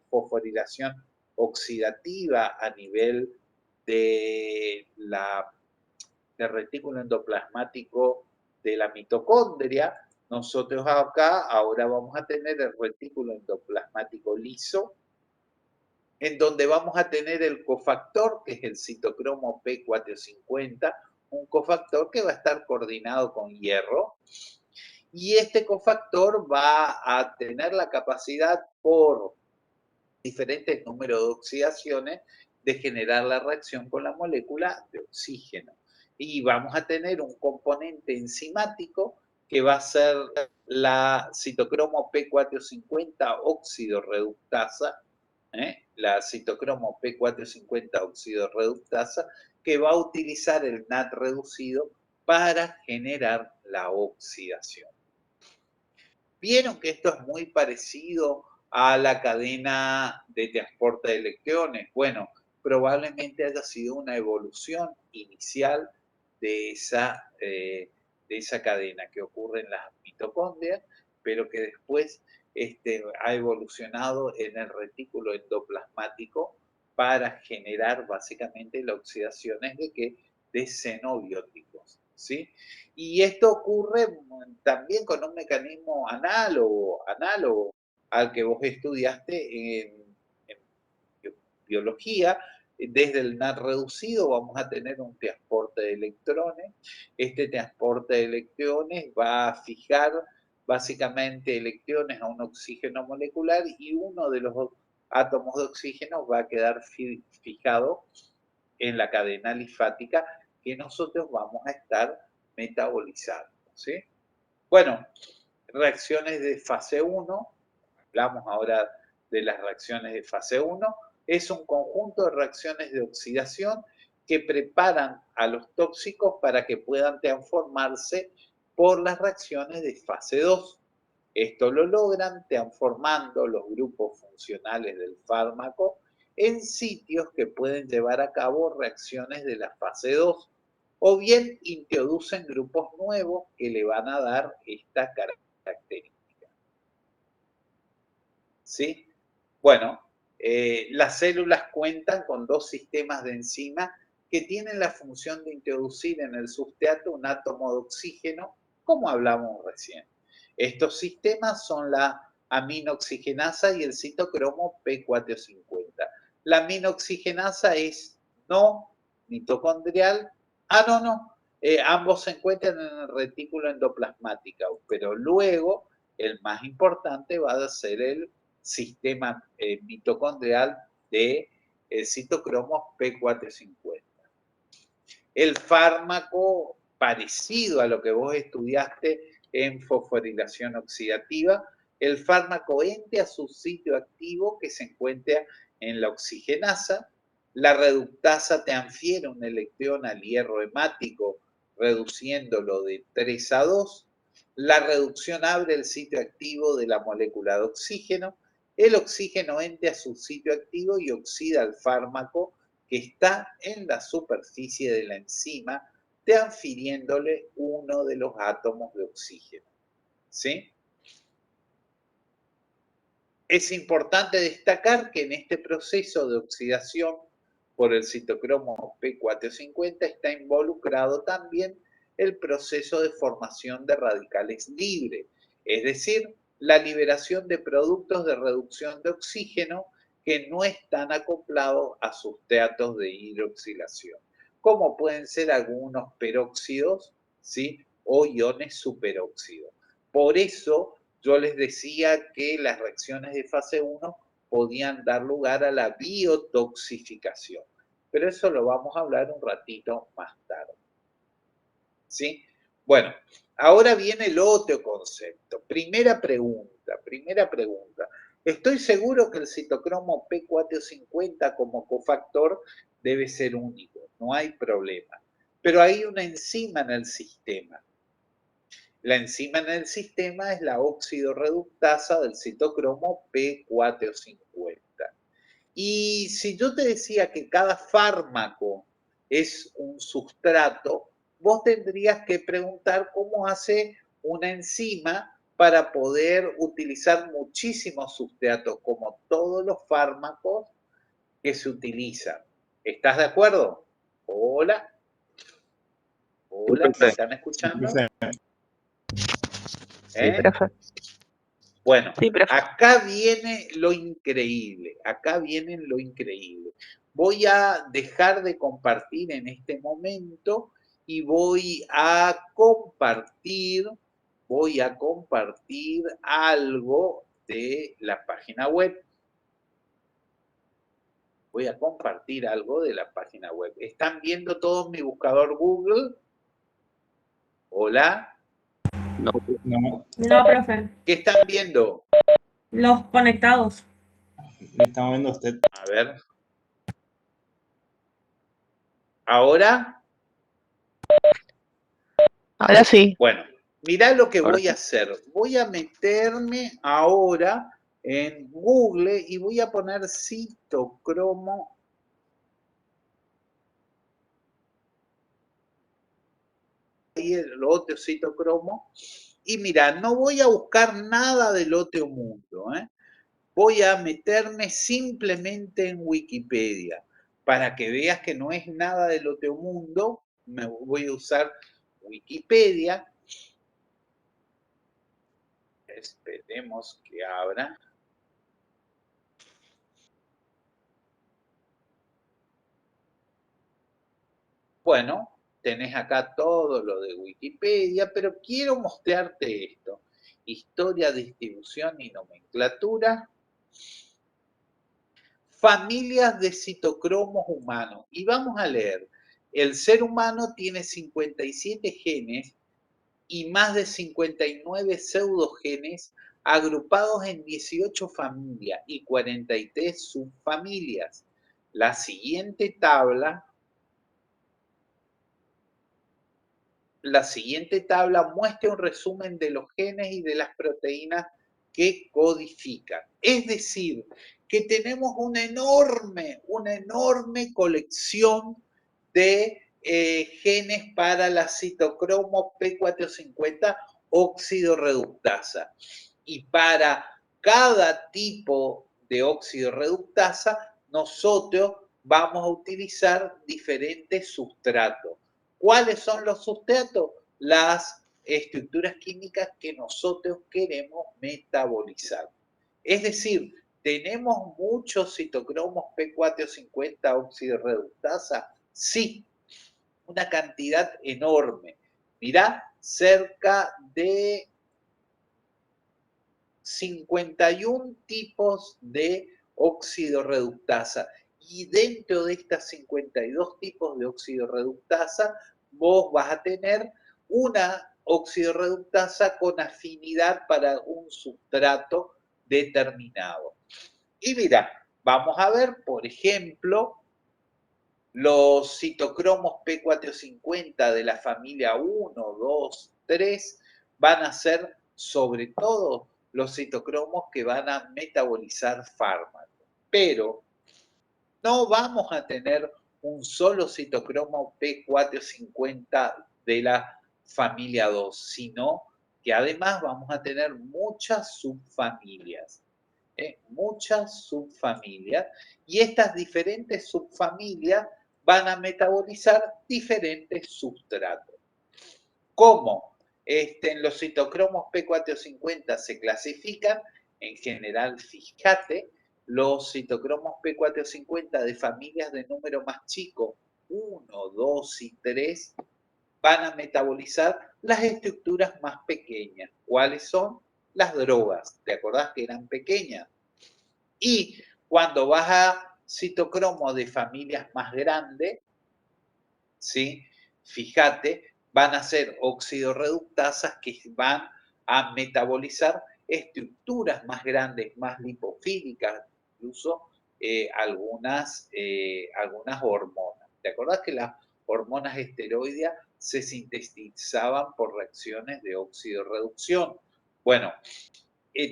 fosforilación oxidativa a nivel del retículo endoplasmático de la mitocondria. Nosotros acá ahora vamos a tener el retículo endoplasmático liso, en donde vamos a tener el cofactor, que es el citocromo P450, un cofactor que va a estar coordinado con hierro, y este cofactor va a tener la capacidad por diferentes números de oxidaciones de generar la reacción con la molécula de oxígeno. Y vamos a tener un componente enzimático que va a ser la citocromo P450 óxido reductasa, la citocromo P450 óxido reductasa, que va a utilizar el NAT reducido para generar la oxidación. Vieron que esto es muy parecido a la cadena de transporte de electrones. Bueno, probablemente haya sido una evolución inicial de esa cadena que ocurre en las mitocondrias, pero que después ha evolucionado en el retículo endoplasmático para generar básicamente las oxidaciones de xenobióticos, ¿sí? Y esto ocurre también con un mecanismo análogo al que vos estudiaste en biología. Desde el NAT reducido vamos a tener un transporte de electrones. Este transporte de electrones va a fijar básicamente electrones a un oxígeno molecular y uno de los átomos de oxígeno va a quedar fijado en la cadena alifática que nosotros vamos a estar metabolizando, ¿sí? Bueno, reacciones de fase 1, hablamos ahora de las reacciones de fase 1, es un conjunto de reacciones de oxidación que preparan a los tóxicos para que puedan transformarse por las reacciones de fase 2. Esto lo logran transformando los grupos funcionales del fármaco en sitios que pueden llevar a cabo reacciones de la fase 2 o bien introducen grupos nuevos que le van a dar esta característica. ¿Sí? Bueno, las células cuentan con dos sistemas de enzima que tienen la función de introducir en el sustrato un átomo de oxígeno, como hablamos recién. Estos sistemas son la aminoxigenasa y el citocromo P450. La aminoxigenasa es no mitocondrial. No. Ambos se encuentran en el retículo endoplasmático, pero luego el más importante va a ser el sistema mitocondrial de citocromo P450. El fármaco parecido a lo que vos estudiaste en fosforilación oxidativa, el fármaco entra a su sitio activo que se encuentra en la oxigenasa La reductasa transfiere un electrón al hierro hemático, reduciéndolo de 3 a 2. La reducción abre el sitio activo de la molécula de oxígeno. El oxígeno entra a su sitio activo y oxida el fármaco que está en la superficie de la enzima, transfiriéndole uno de los átomos de oxígeno. ¿Sí? Es importante destacar que en este proceso de oxidación por el citocromo P450 está involucrado también el proceso de formación de radicales libres, es decir, la liberación de productos de reducción de oxígeno que no están acoplados a sustratos de hidroxilación, como pueden ser algunos peróxidos, ¿sí? O iones superóxidos. Por eso yo les decía que las reacciones de fase 1 podían dar lugar a la biotoxificación, pero eso lo vamos a hablar un ratito más tarde. ¿Sí? Bueno, ahora viene el otro concepto. Primera pregunta. Estoy seguro que el citocromo P450 como cofactor debe ser único, no hay problema. Pero hay una enzima en el sistema. La enzima en el sistema es la oxidorreductasa del citocromo P450. Y si yo te decía que cada fármaco es un sustrato, vos tendrías que preguntar cómo hace una enzima para poder utilizar muchísimos sustratos, como todos los fármacos que se utilizan. ¿Estás de acuerdo? Hola. Hola, ¿me están escuchando? Sí, profe. Bueno, sí, profe. acá viene lo increíble, Voy a dejar de compartir en este momento y voy a compartir algo de la página web. ¿Están viendo todos mi buscador Google? ¿Hola? No. No, profe. ¿Qué están viendo? Los conectados. Le estamos viendo a usted. A ver. ¿Ahora? Ahora sí. Bueno, mirá lo que Ahora voy a hacer. Voy a meterme ahora en Google y voy a poner citocromo. Ahí el otro citocromo. Y mira, no voy a buscar nada del otro mundo. Voy a meterme simplemente en Wikipedia para que veas que no es nada del otro mundo. Me voy a usar Wikipedia. Esperemos que abra. Bueno, tenés acá todo lo de Wikipedia, pero quiero mostrarte esto. Historia, distribución y nomenclatura. Familias de citocromos humanos. Y vamos a leer. El ser humano tiene 57 genes y más de 59 pseudogenes agrupados en 18 familias y 43 subfamilias. La siguiente tabla muestra un resumen de los genes y de las proteínas que codifican. Es decir, que tenemos una enorme colección de genes para la citocromo P450 oxidorreductasa. Y para cada tipo de oxidorreductasa, nosotros vamos a utilizar diferentes sustratos. ¿Cuáles son los sustratos? Las estructuras químicas que nosotros queremos metabolizar. Es decir, ¿tenemos muchos citocromos P450 oxidorreductasa? Sí, una cantidad enorme. Mirá, cerca de 51 tipos de oxidorreductasa. Y dentro de estas 52 tipos de oxidorreductasa, vos vas a tener una oxidorreductasa con afinidad para un sustrato determinado. Y mira, vamos a ver, por ejemplo, Los citocromos P450 de la familia 1, 2, 3 van a ser sobre todo los citocromos que van a metabolizar fármacos. Pero no vamos a tener un solo citocromo P450 de la familia 2, sino que además vamos a tener muchas subfamilias. Muchas subfamilias, y estas diferentes subfamilias van a metabolizar diferentes sustratos. ¿Cómo? Los citocromos P450 se clasifican, en general, fíjate, los citocromos P450 de familias de número más chico, 1, 2 y 3, van a metabolizar las estructuras más pequeñas. ¿Cuáles son? Las drogas. ¿Te acordás que eran pequeñas? Y cuando vas a citocromos de familias más grandes, ¿sí? Fíjate, van a ser oxidorreductasas que van a metabolizar estructuras más grandes, más lipofílicas, incluso algunas hormonas. ¿Te acordás que las hormonas esteroideas se sintetizaban por reacciones de oxidorreducción? Bueno,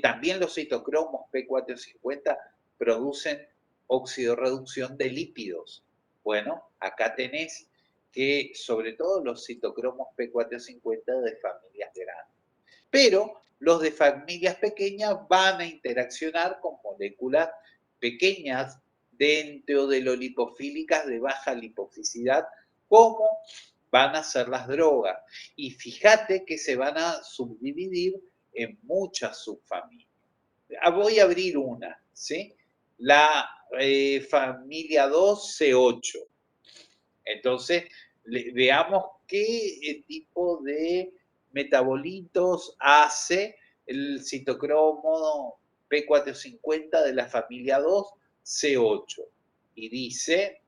también los citocromos P450 producen oxidorreducción de lípidos. Bueno, acá tenés que sobre todo los citocromos P450 de familias grandes. Pero los de familias pequeñas van a interaccionar con moléculas pequeñas dentro de lo lipofílicas de baja lipoficidad, como van a ser las drogas. Y fíjate que se van a subdividir en muchas subfamilias. Voy a abrir una, ¿sí? La familia 2, C8. Entonces, veamos qué tipo de metabolitos hace el citocromo P450 de la familia 2, C8. Y dice,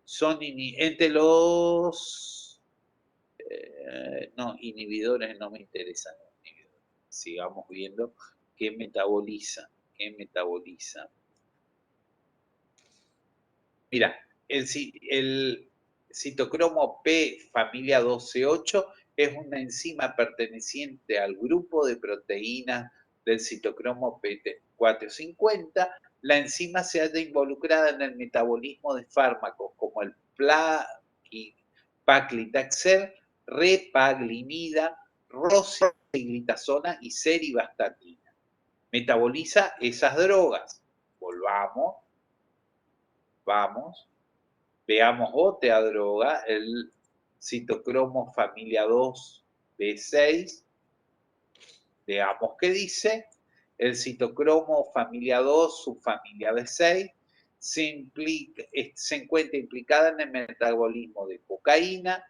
son entre los... no, inhibidores no me interesan. Sigamos viendo qué metaboliza. Mira, el citocromo P familia 12-8 es una enzima perteneciente al grupo de proteínas del citocromo P450. La enzima se halla involucrada en el metabolismo de fármacos como el paclitaxel, repaglinida, rosiglitazona y serivastatina. Metaboliza esas drogas. Veamos otra droga, el citocromo familia 2 B6. Veamos qué dice. El citocromo familia 2, subfamilia B6, se encuentra implicada en el metabolismo de cocaína,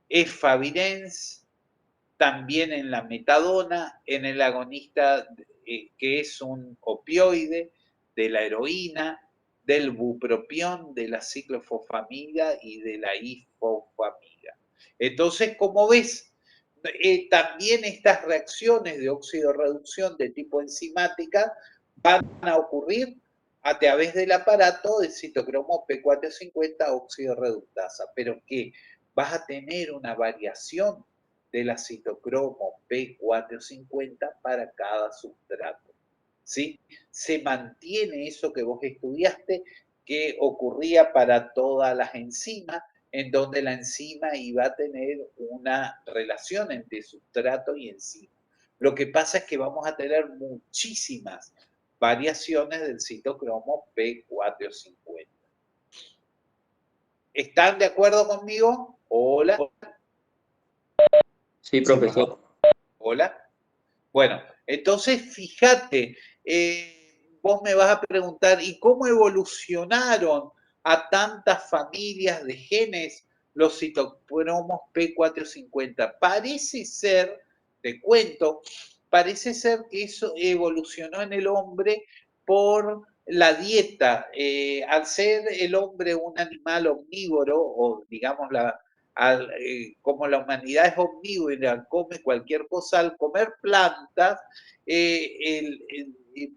efavirenz, también en la metadona, en el agonista que es un opioide, de la heroína, del bupropión, de la ciclofosfamida y de la ifosfamida. Entonces, como ves, también estas reacciones de oxidorreducción de tipo enzimática van a ocurrir a través del aparato de citocromo P450 oxidorreductasa, pero que vas a tener una variación de la citocromo P450 para cada sustrato. ¿Sí? Se mantiene eso que vos estudiaste, que ocurría para todas las enzimas, en donde la enzima iba a tener una relación entre sustrato y enzima. Lo que pasa es que vamos a tener muchísimas variaciones del citocromo P450. ¿Están de acuerdo conmigo? Hola. Sí, profesor. Hola. Bueno, entonces fíjate, vos me vas a preguntar, ¿y cómo evolucionaron a tantas familias de genes los citocromos P450? Parece ser, te cuento, parece ser que eso evolucionó en el hombre por la dieta. Al ser el hombre un animal omnívoro, o digamos como la humanidad es omnívora, come cualquier cosa, al comer plantas,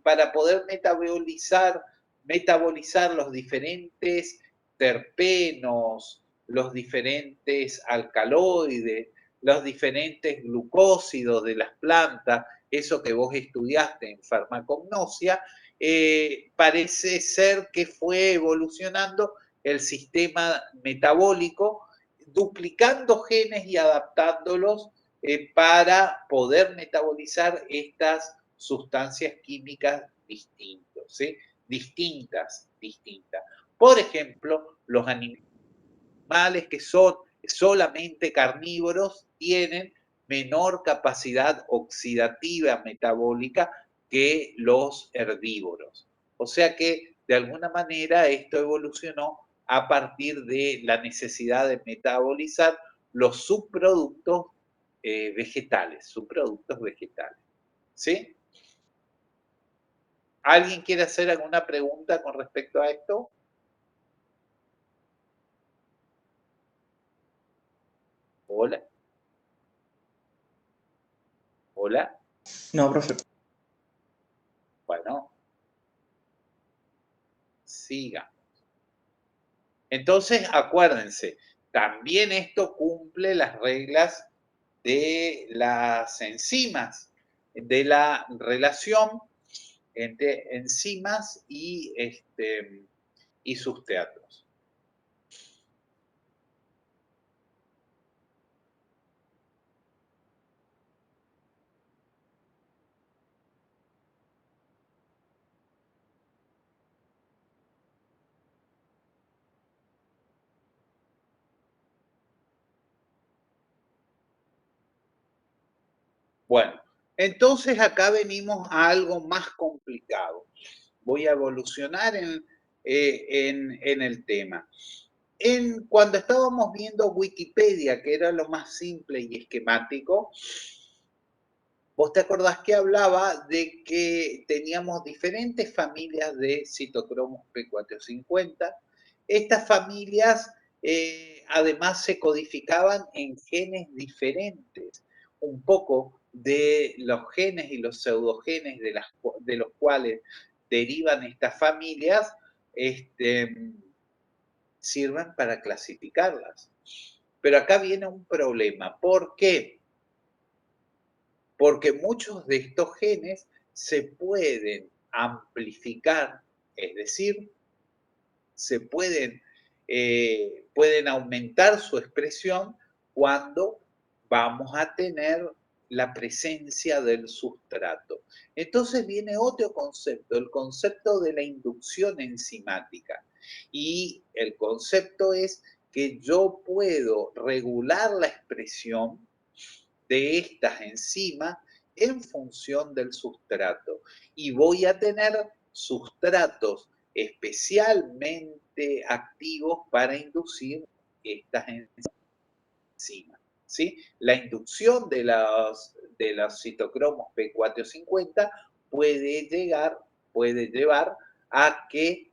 para poder metabolizar metabolizar los diferentes terpenos, los diferentes alcaloides, los diferentes glucósidos de las plantas, eso que vos estudiaste en farmacognosia, parece ser que fue evolucionando el sistema metabólico, duplicando genes y adaptándolos para poder metabolizar estas sustancias químicas distintas, ¿sí? Distintas. Por ejemplo, los animales que son solamente carnívoros tienen menor capacidad oxidativa metabólica que los herbívoros. O sea que, de alguna manera, esto evolucionó a partir de la necesidad de metabolizar los subproductos vegetales, ¿sí? ¿Alguien quiere hacer alguna pregunta con respecto a esto? Hola. Hola. No, profe. Bueno. Sigamos. Entonces, acuérdense, también esto cumple las reglas de las enzimas, de la relación entre enzimas y sustratos. Bueno, entonces acá venimos a algo más complicado. Voy a evolucionar en el tema. Cuando estábamos viendo Wikipedia, que era lo más simple y esquemático, vos te acordás que hablaba de que teníamos diferentes familias de citocromos P450. Estas familias además se codificaban en genes diferentes. Un poco de los genes y los pseudogenes de los cuales derivan estas familias sirven para clasificarlas. Pero acá viene un problema. ¿Por qué? Porque muchos de estos genes se pueden amplificar, es decir, pueden aumentar su expresión cuando vamos a tener la presencia del sustrato. Entonces viene otro concepto, el concepto de la inducción enzimática. Y el concepto es que yo puedo regular la expresión de estas enzimas en función del sustrato. Y voy a tener sustratos especialmente activos para inducir estas enzimas. ¿Sí? La inducción de los citocromos P450 puede llevar a que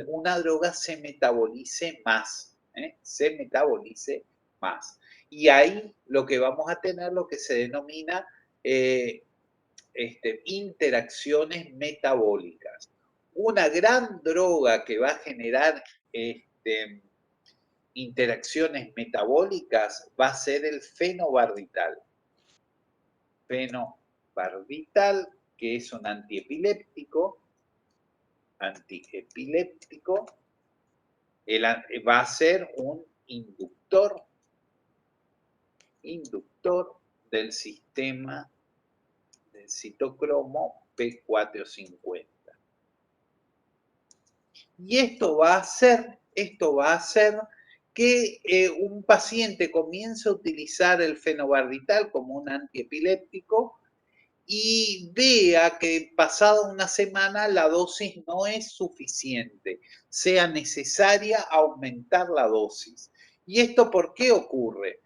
una droga se metabolice más. Se metabolice más. Y ahí lo que vamos a tener lo que se denomina interacciones metabólicas. Una gran droga que va a generar interacciones metabólicas va a ser el fenobarbital. Fenobarbital, que es un antiepiléptico, va a ser un inductor del sistema del citocromo P450. Y esto va a hacer que un paciente comience a utilizar el fenobarbital como un antiepiléptico y vea que pasada una semana la dosis no es suficiente, sea necesaria aumentar la dosis. ¿Y esto por qué ocurre?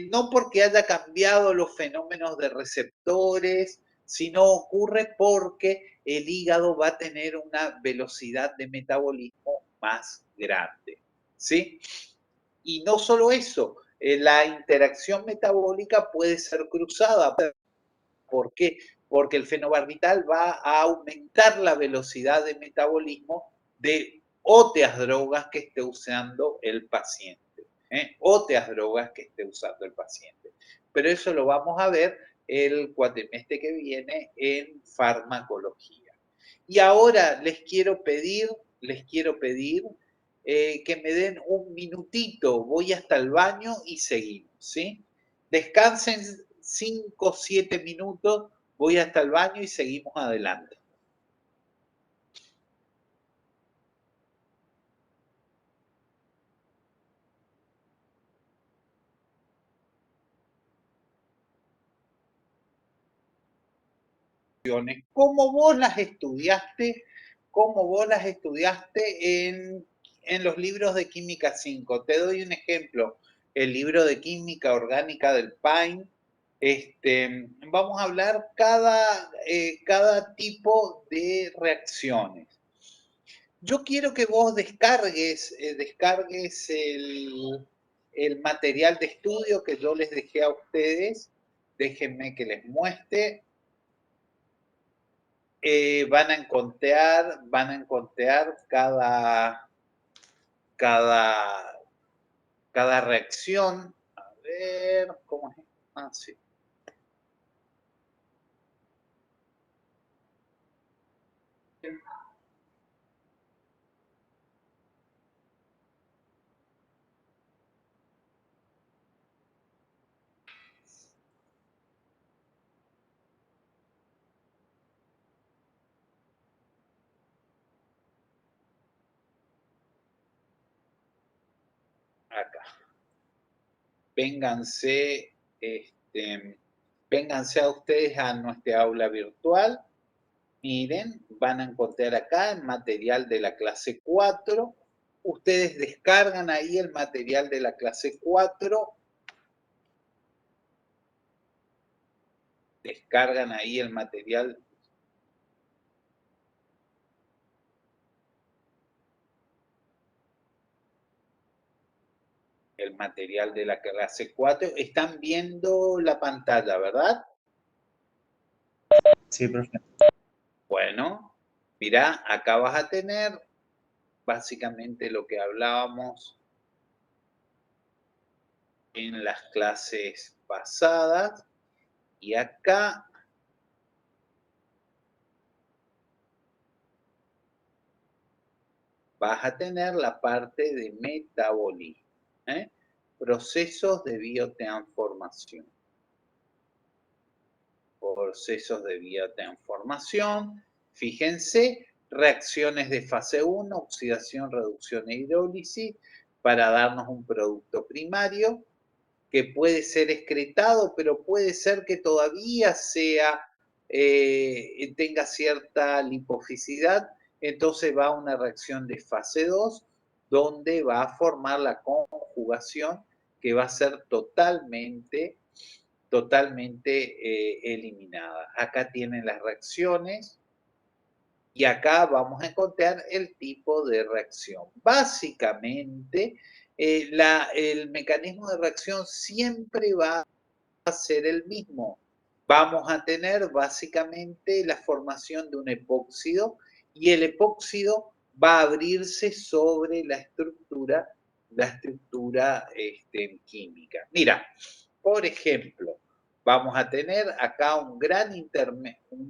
No porque haya cambiado los fenómenos de receptores, sino ocurre porque el hígado va a tener una velocidad de metabolismo más grande, ¿sí? Y no solo eso, la interacción metabólica puede ser cruzada. ¿Por qué? porque el fenobarbital va a aumentar la velocidad de metabolismo de otras drogas que esté usando el paciente. Otras drogas que esté usando el paciente. Pero eso lo vamos a ver el cuatrimestre que viene en farmacología. Y ahora les quiero pedir que me den un minutito, voy hasta el baño y seguimos, ¿sí? Descansen 5 o 7 minutos, voy hasta el baño y seguimos adelante. ¿Cómo vos las estudiaste? ¿Cómo vos las estudiaste en los libros de Química 5? Te doy un ejemplo. El libro de Química Orgánica del Pine. Vamos a hablar cada tipo de reacciones. Yo quiero que vos descargues el material de estudio que yo les dejé a ustedes. Déjenme que les muestre. Van a encontrar cada reacción. A ver, ¿cómo es? Ah, sí. Acá. Vénganse a ustedes a nuestra aula virtual. Miren, van a encontrar acá el material de la clase 4. Ustedes descargan ahí el material de la clase 4. Descargan ahí el material. El material de la clase 4. Están viendo la pantalla, ¿verdad? Sí, profe. Bueno, mirá, acá vas a tener básicamente lo que hablábamos en las clases pasadas. Y acá vas a tener la parte de metabolismo, procesos de biotransformación. Procesos de biotransformación, fíjense, reacciones de fase 1, oxidación, reducción e hidrólisis, para darnos un producto primario que puede ser excretado, pero puede ser que todavía tenga cierta lipoficidad. Entonces va a una reacción de fase 2, donde va a formar la conjugación que va a ser totalmente eliminada. Acá tienen las reacciones y acá vamos a encontrar el tipo de reacción. Básicamente, el mecanismo de reacción siempre va a ser el mismo. Vamos a tener básicamente la formación de un epóxido y el epóxido va a abrirse sobre la estructura química. Mira, por ejemplo, vamos a tener acá un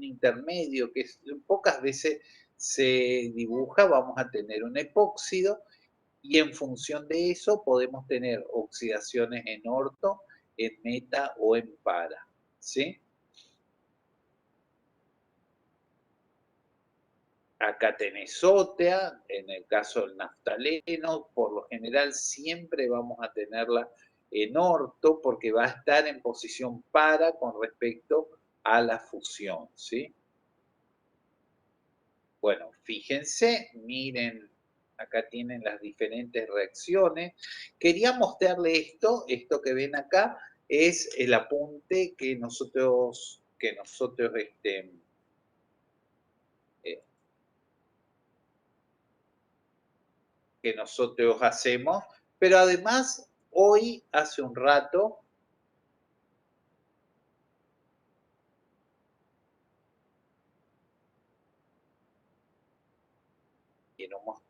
intermedio que pocas veces se dibuja. Vamos a tener un epóxido y en función de eso podemos tener oxidaciones en orto, en meta o en para, ¿sí? Acá tenés OTEA, en el caso del naftaleno, por lo general siempre vamos a tenerla en orto porque va a estar en posición para con respecto a la fusión, ¿sí? Bueno, fíjense, miren, acá tienen las diferentes reacciones. Quería mostrarle esto que ven acá, es el apunte que nosotros hacemos, pero además hoy, hace un rato,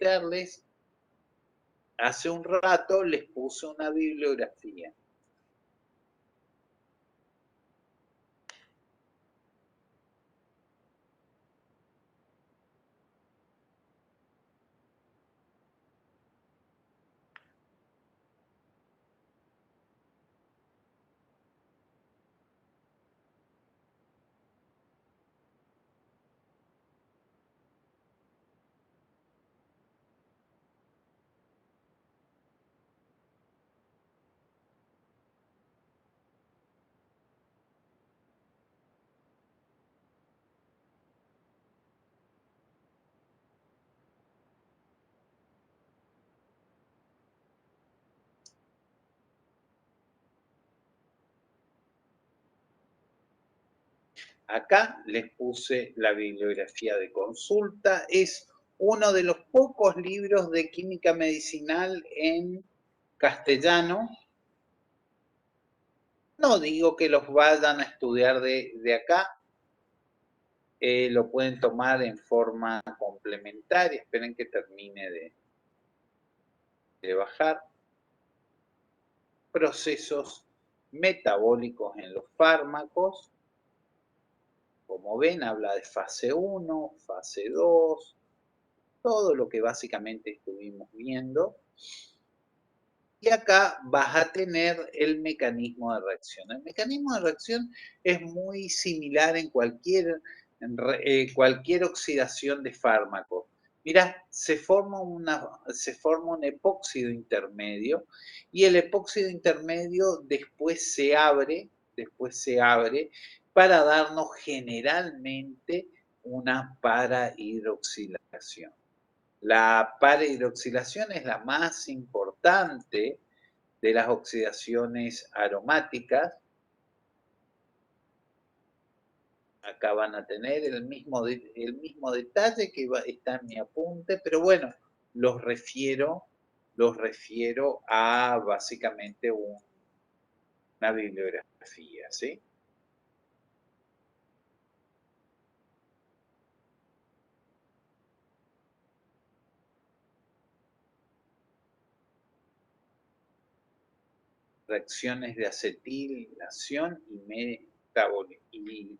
prometerles, hace un rato les puse una bibliografía. Acá les puse la bibliografía de consulta. Es uno de los pocos libros de química medicinal en castellano. No digo que los vayan a estudiar de acá. Lo pueden tomar en forma complementaria. Esperen que termine de bajar. Procesos metabólicos en los fármacos. Como ven, habla de fase 1, fase 2, todo lo que básicamente estuvimos viendo. Y acá vas a tener el mecanismo de reacción. El mecanismo de reacción es muy similar en cualquier oxidación de fármaco. Mirá, se forma un epóxido intermedio y el epóxido intermedio después se abre para darnos generalmente una parahidroxilación. La parahidroxilación es la más importante de las oxidaciones aromáticas. Acá van a tener el mismo detalle que está en mi apunte, pero bueno, los refiero a básicamente una bibliografía, ¿sí? Reacciones de acetilación y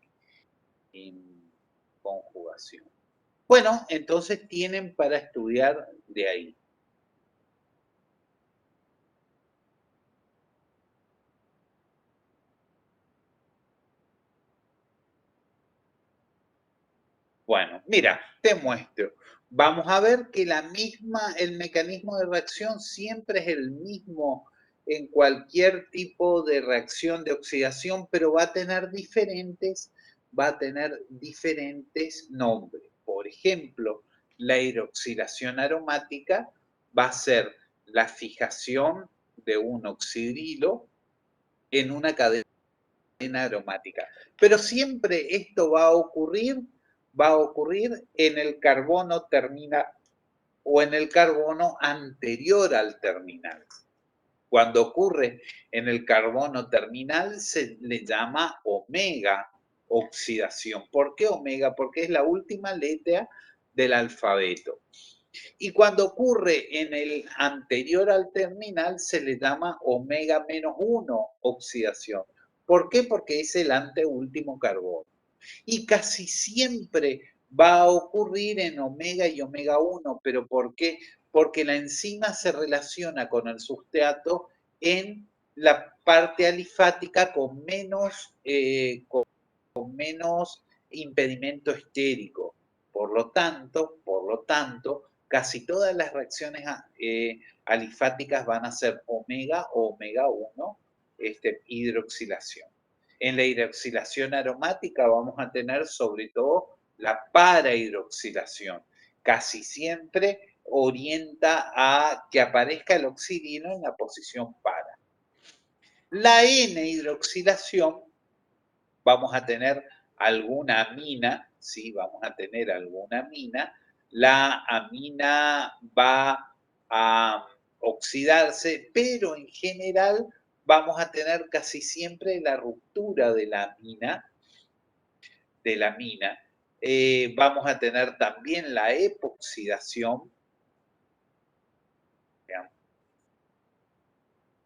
conjugación. Bueno, entonces tienen para estudiar de ahí. Bueno, mira, te muestro. Vamos a ver que el mecanismo de reacción siempre es el mismo en cualquier tipo de reacción de oxidación, pero va a tener diferentes nombres. Por ejemplo, la hidroxilación aromática va a ser la fijación de un oxidrilo en una cadena aromática. Pero siempre esto va a ocurrir en el carbono terminal o en el carbono anterior al terminal. Cuando ocurre en el carbono terminal se le llama omega oxidación. ¿Por qué omega? Porque es la última letra del alfabeto. Y cuando ocurre en el anterior al terminal se le llama omega menos 1 oxidación. ¿Por qué? Porque es el anteúltimo carbono. Y casi siempre va a ocurrir en omega y omega 1. ¿Pero por qué? Porque la enzima se relaciona con el sustrato en la parte alifática con menos impedimento estérico. Por lo tanto, casi todas las reacciones alifáticas van a ser omega o omega 1 hidroxilación. En la hidroxilación aromática vamos a tener sobre todo la parahidroxilación. Casi siempre orienta a que aparezca el oxidino en la posición para. La N-hidroxilación vamos a tener alguna amina, ¿sí? Vamos a tener alguna amina. La amina va a oxidarse, pero en general vamos a tener casi siempre la ruptura de la amina. Vamos a tener también la epoxidación,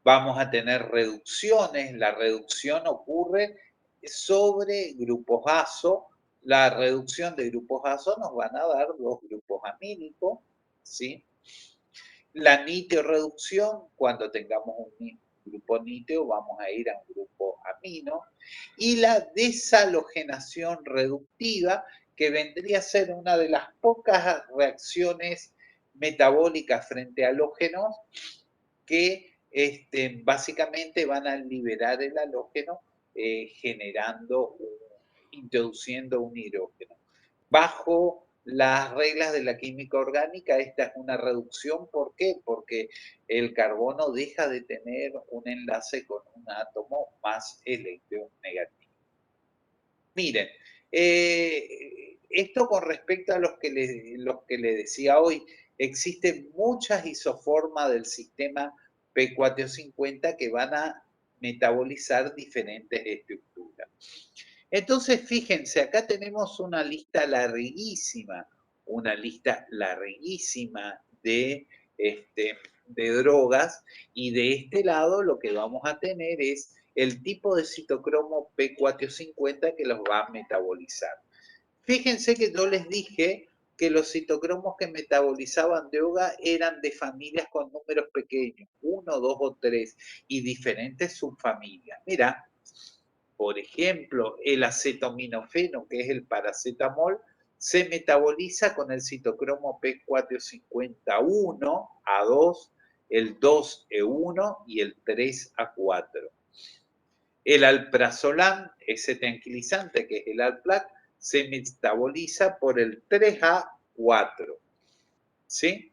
vamos a tener reducciones. La reducción ocurre sobre grupos azo. La reducción de grupos azo nos van a dar dos grupos amínicos, ¿sí? La niteo-reducción, cuando tengamos un grupo niteo, vamos a ir a un grupo amino. Y la deshalogenación reductiva, que vendría a ser una de las pocas reacciones metabólicas frente a halógenos que básicamente van a liberar el halógeno introduciendo un hidrógeno. Bajo las reglas de la química orgánica, esta es una reducción. ¿Por qué? Porque el carbono deja de tener un enlace con un átomo más electronegativo. Miren, esto con respecto a los que les decía hoy, existen muchas isoformas del sistema P450 que van a metabolizar diferentes estructuras. Entonces, fíjense, acá tenemos una lista larguísima de drogas, y de este lado lo que vamos a tener es el tipo de citocromo P450 que los va a metabolizar. Fíjense que yo les dije que los citocromos que metabolizaban droga eran de familias con números pequeños, 1, 2 o 3, y diferentes subfamilias. Mira, por ejemplo, el acetaminofeno, que es el paracetamol, se metaboliza con el citocromo P451 A2, el 2E1 y el 3A4. El alprazolam, ese tranquilizante que es el Alplac, se metaboliza por el 3A4. ¿Sí?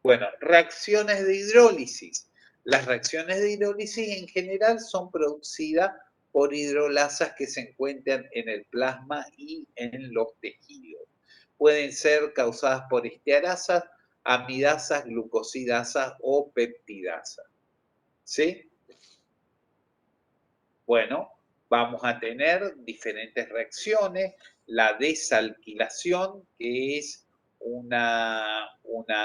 Bueno, reacciones de hidrólisis. Las reacciones de hidrólisis en general son producidas por hidrolasas que se encuentran en el plasma y en los tejidos. Pueden ser causadas por estearasas, amidasas, glucosidasas o peptidasas. ¿Sí? Bueno, vamos a tener diferentes reacciones. La desalquilación, que es una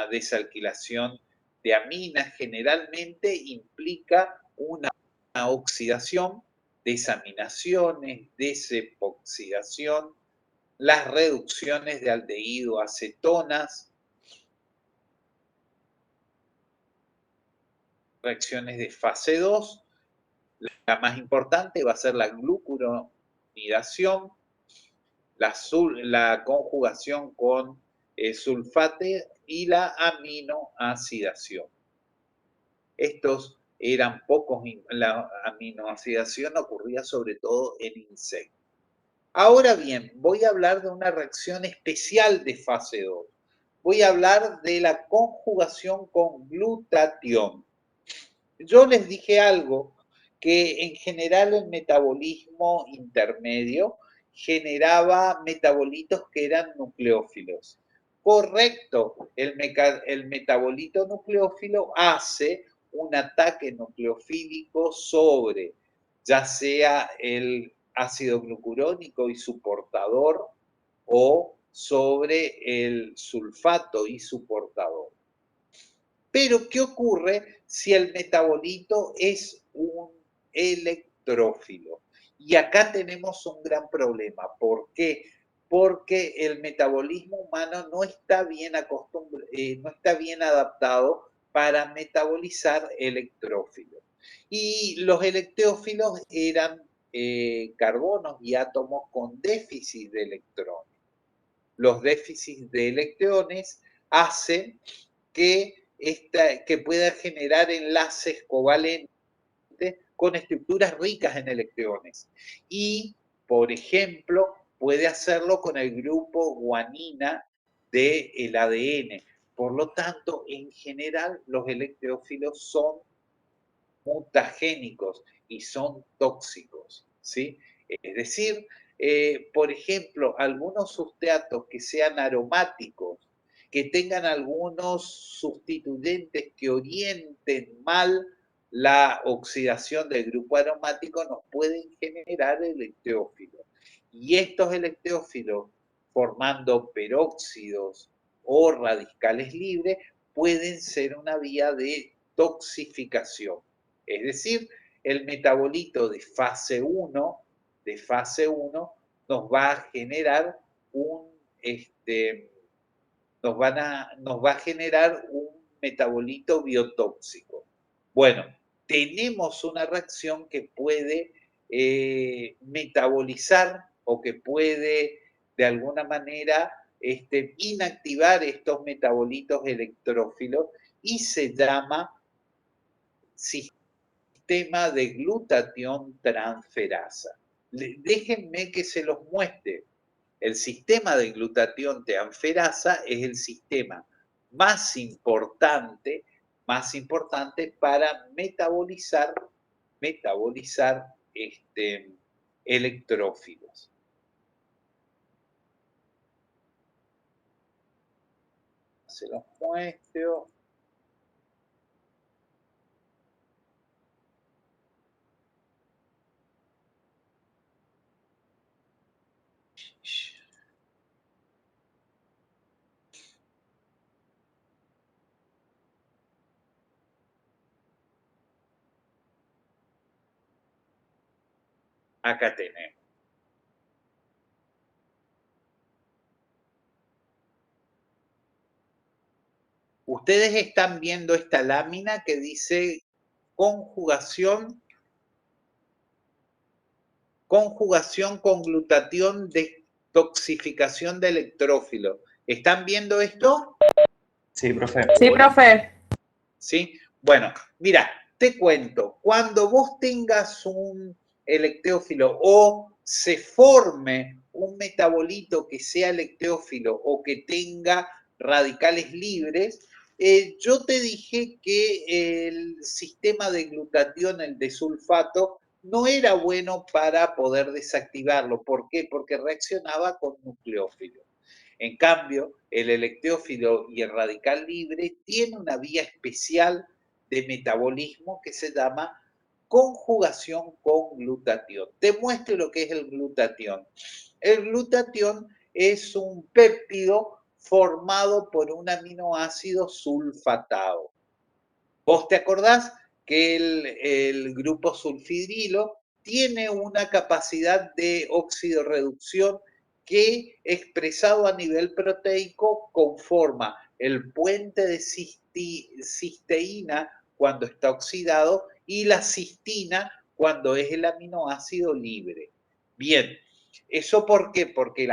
desalquilación de aminas, generalmente implica una oxidación, desaminaciones, desepoxidación, las reducciones de aldehído a cetonas, reacciones de fase 2. La más importante va a ser la glucuronidación, la conjugación con sulfate y la aminoacidación. Estos eran pocos, la aminoacidación ocurría sobre todo en insectos. Ahora bien, voy a hablar de una reacción especial de fase 2. Voy a hablar de la conjugación con glutatión. Yo les dije algo, que en general el metabolismo intermedio generaba metabolitos que eran nucleófilos. Correcto, el metabolito nucleófilo hace un ataque nucleofílico sobre ya sea el ácido glucurónico y su portador o sobre el sulfato y su portador. Pero, ¿qué ocurre si el metabolito es un electrófilo? Y acá tenemos un gran problema. ¿Por qué? Porque el metabolismo humano no está bien adaptado para metabolizar electrófilos. Y los electrófilos eran carbonos y átomos con déficit de electrones. Los déficits de electrones hacen que pueda generar enlaces covalentes con estructuras ricas en electrones. Y, por ejemplo, puede hacerlo con el grupo guanina del ADN. Por lo tanto, en general, los electrófilos son mutagénicos y son tóxicos, ¿sí? Es decir, por ejemplo, algunos sustratos que sean aromáticos, que tengan algunos sustituyentes que orienten mal la oxidación del grupo aromático, nos pueden generar electrófilos. Y estos electrófilos, formando peróxidos o radicales libres, pueden ser una vía de detoxificación. Es decir, el metabolito de fase 1, nos va a generar nos va a generar un metabolito biotóxico. Bueno, tenemos una reacción que puede metabolizar o que puede de alguna manera inactivar estos metabolitos electrófilos y se llama sistema de glutatión transferasa. Déjenme que se los muestre. El sistema de glutatión transferasa es el sistema más importante para metabolizar electrófilos. Se los muestro. Acá tenemos. Ustedes están viendo esta lámina que dice conjugación con glutatión, detoxificación de electrófilo. ¿Están viendo esto? Sí, profe. Sí, profe. ¿Sí? Bueno, mira, te cuento, cuando vos tengas un electrófilo o se forme un metabolito que sea electrófilo o que tenga radicales libres, yo te dije que el sistema de glutatión, el de sulfato, no era bueno para poder desactivarlo. ¿Por qué? Porque reaccionaba con nucleófilos. En cambio, el electrófilo y el radical libre tienen una vía especial de metabolismo que se llama conjugación con glutatión. Te muestro lo que es el glutatión. El glutatión es un péptido formado por un aminoácido sulfatado. ¿Vos te acordás que el grupo sulfidrilo tiene una capacidad de oxidorreducción que, expresado a nivel proteico, conforma el puente de cisteína cuando está oxidado y la cistina cuando es el aminoácido libre? Bien, ¿eso por qué? Porque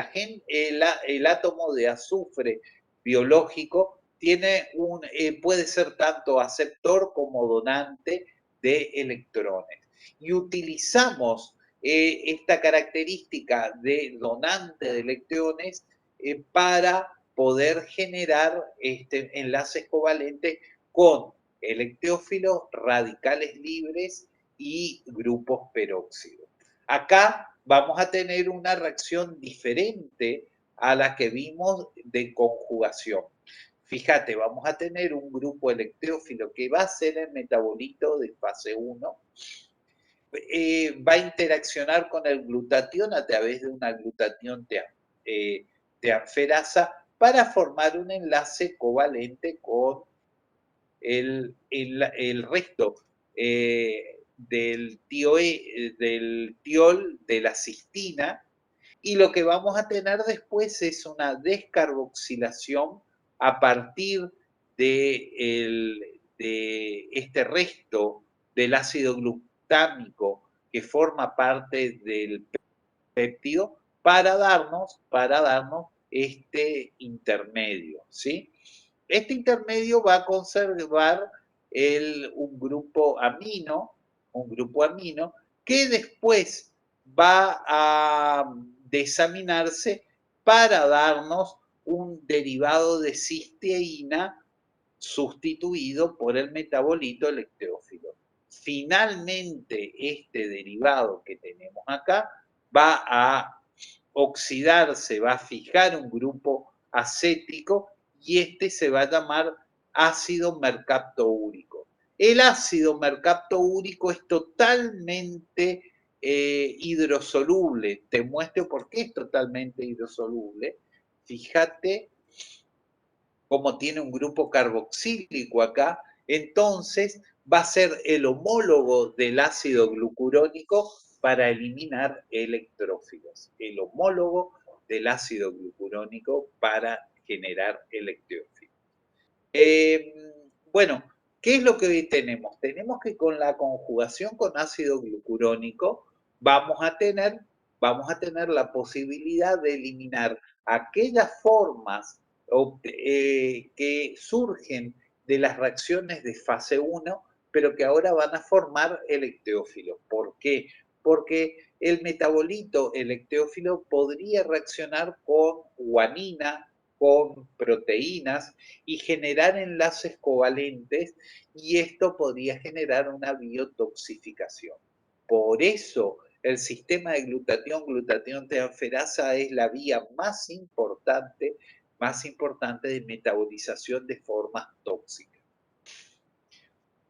el átomo de azufre biológico puede ser tanto aceptor como donante de electrones. Y utilizamos esta característica de donante de electrones para poder generar enlaces covalentes con electrófilos, radicales libres y grupos peróxidos. Acá vamos a tener una reacción diferente a la que vimos de conjugación. Fíjate, vamos a tener un grupo electrófilo que va a ser el metabolito de fase 1, va a interaccionar con el glutatión a través de una glutatión transferasa para formar un enlace covalente con el resto del tiol de la cistina, y lo que vamos a tener después es una descarboxilación a partir de este resto del ácido glutámico que forma parte del péptido para darnos este intermedio, ¿sí? Este intermedio va a conservar un grupo amino que después va a desaminarse para darnos un derivado de cisteína sustituido por el metabolito electrófilo. Finalmente, este derivado que tenemos acá va a oxidarse, va a fijar un grupo acético y este se va a llamar ácido mercaptoúrico. El ácido mercaptoúrico es totalmente hidrosoluble. Te muestro por qué es totalmente hidrosoluble. Fíjate cómo tiene un grupo carboxílico acá Entonces va a ser el homólogo del ácido glucurónico para eliminar electrófilos. El homólogo del ácido glucurónico para generar electrófilos. Bueno, ¿qué es lo que hoy tenemos? Tenemos que con la conjugación con ácido glucurónico vamos a tener la posibilidad de eliminar aquellas formas que surgen de las reacciones de fase 1, pero que ahora van a formar electrófilos. ¿Por qué? Porque el metabolito electrófilo podría reaccionar con guanina, con proteínas y generar enlaces covalentes, y esto podría generar una biotoxificación. Por eso el sistema de glutatión transferasa es la vía más importante de metabolización de formas tóxicas.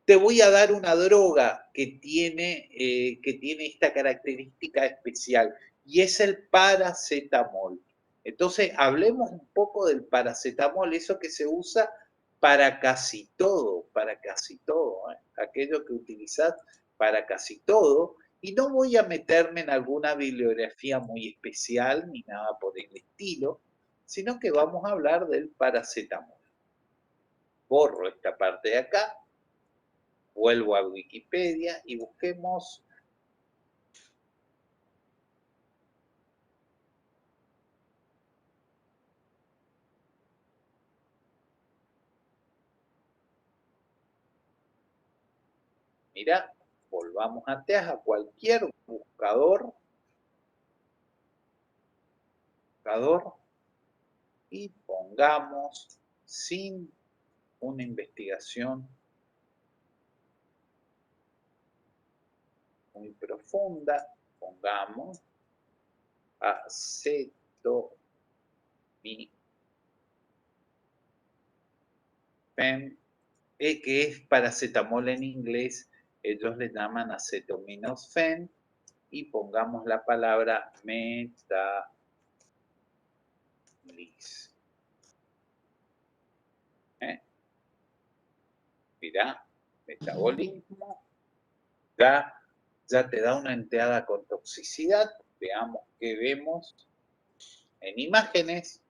Te voy a dar una droga que tiene esta característica especial, y es el paracetamol. Entonces, hablemos un poco del paracetamol, eso que se usa para casi todo, aquello que utilizas para casi todo, y no voy a meterme en alguna bibliografía muy especial ni nada por el estilo, sino que vamos a hablar del paracetamol. Borro esta parte de acá, vuelvo a Wikipedia y busquemos mira, volvamos atrás a cualquier buscador y pongamos, sin una investigación muy profunda, pongamos acetominofén, que es paracetamol en inglés, ellos le llaman acetaminofén, y pongamos la palabra metabolismo. Mirá, metabolismo, ya te da una entrada con toxicidad. Veamos qué vemos en imágenes.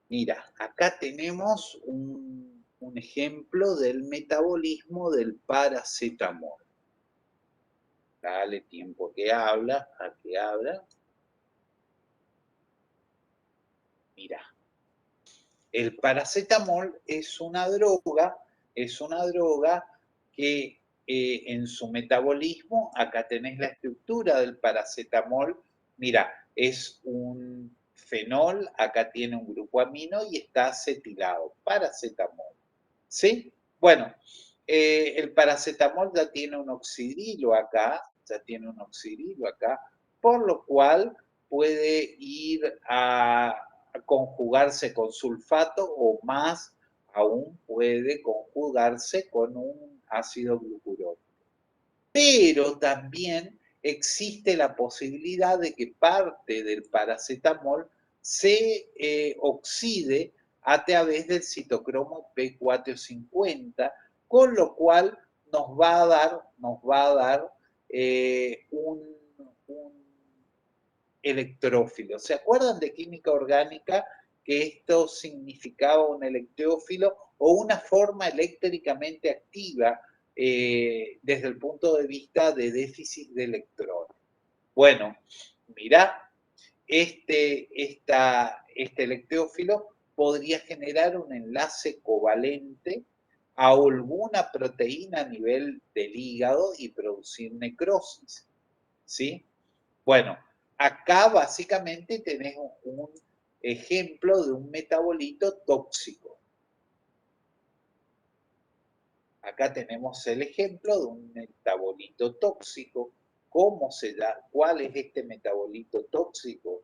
Mira, acá tenemos un ejemplo del metabolismo del paracetamol. Dale tiempo a que abra. Mira, el paracetamol es una droga que en su metabolismo, acá tenés la estructura del paracetamol. Mira, es un fenol, acá tiene un grupo amino y está acetilado, paracetamol. ¿Sí? Bueno, el paracetamol ya tiene un oxidrilo acá, por lo cual puede ir a conjugarse con sulfato, o más aún puede conjugarse con un ácido glucurónico. Pero también existe la posibilidad de que parte del paracetamol se oxide a través del citocromo P450, con lo cual nos va a dar un electrófilo. ¿Se acuerdan de química orgánica que esto significaba un electrófilo o una forma eléctricamente activa desde el punto de vista de déficit de electrones? Bueno, mirá, este electrófilo podría generar un enlace covalente a alguna proteína a nivel del hígado y producir necrosis, ¿sí? Bueno, acá básicamente tenés un ejemplo de un metabolito tóxico. Acá tenemos el ejemplo de un metabolito tóxico. ¿Cómo se da? ¿Cuál es este metabolito tóxico?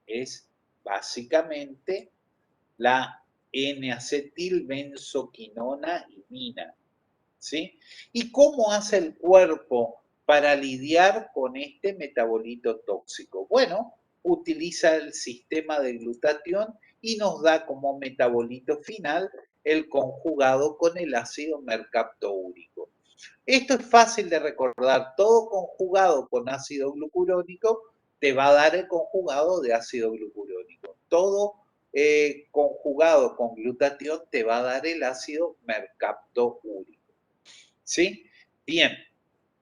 Es básicamente la N-acetilbenzoquinona imina, ¿sí? ¿Y cómo hace el cuerpo para lidiar con este metabolito tóxico? Bueno, utiliza el sistema de glutatión y nos da como metabolito final el conjugado con el ácido mercaptoúrico. Esto es fácil de recordar, todo conjugado con ácido glucurónico te va a dar el conjugado de ácido glucurónico. Todo conjugado con glutatión te va a dar el ácido mercaptoúrico. ¿Sí? Bien,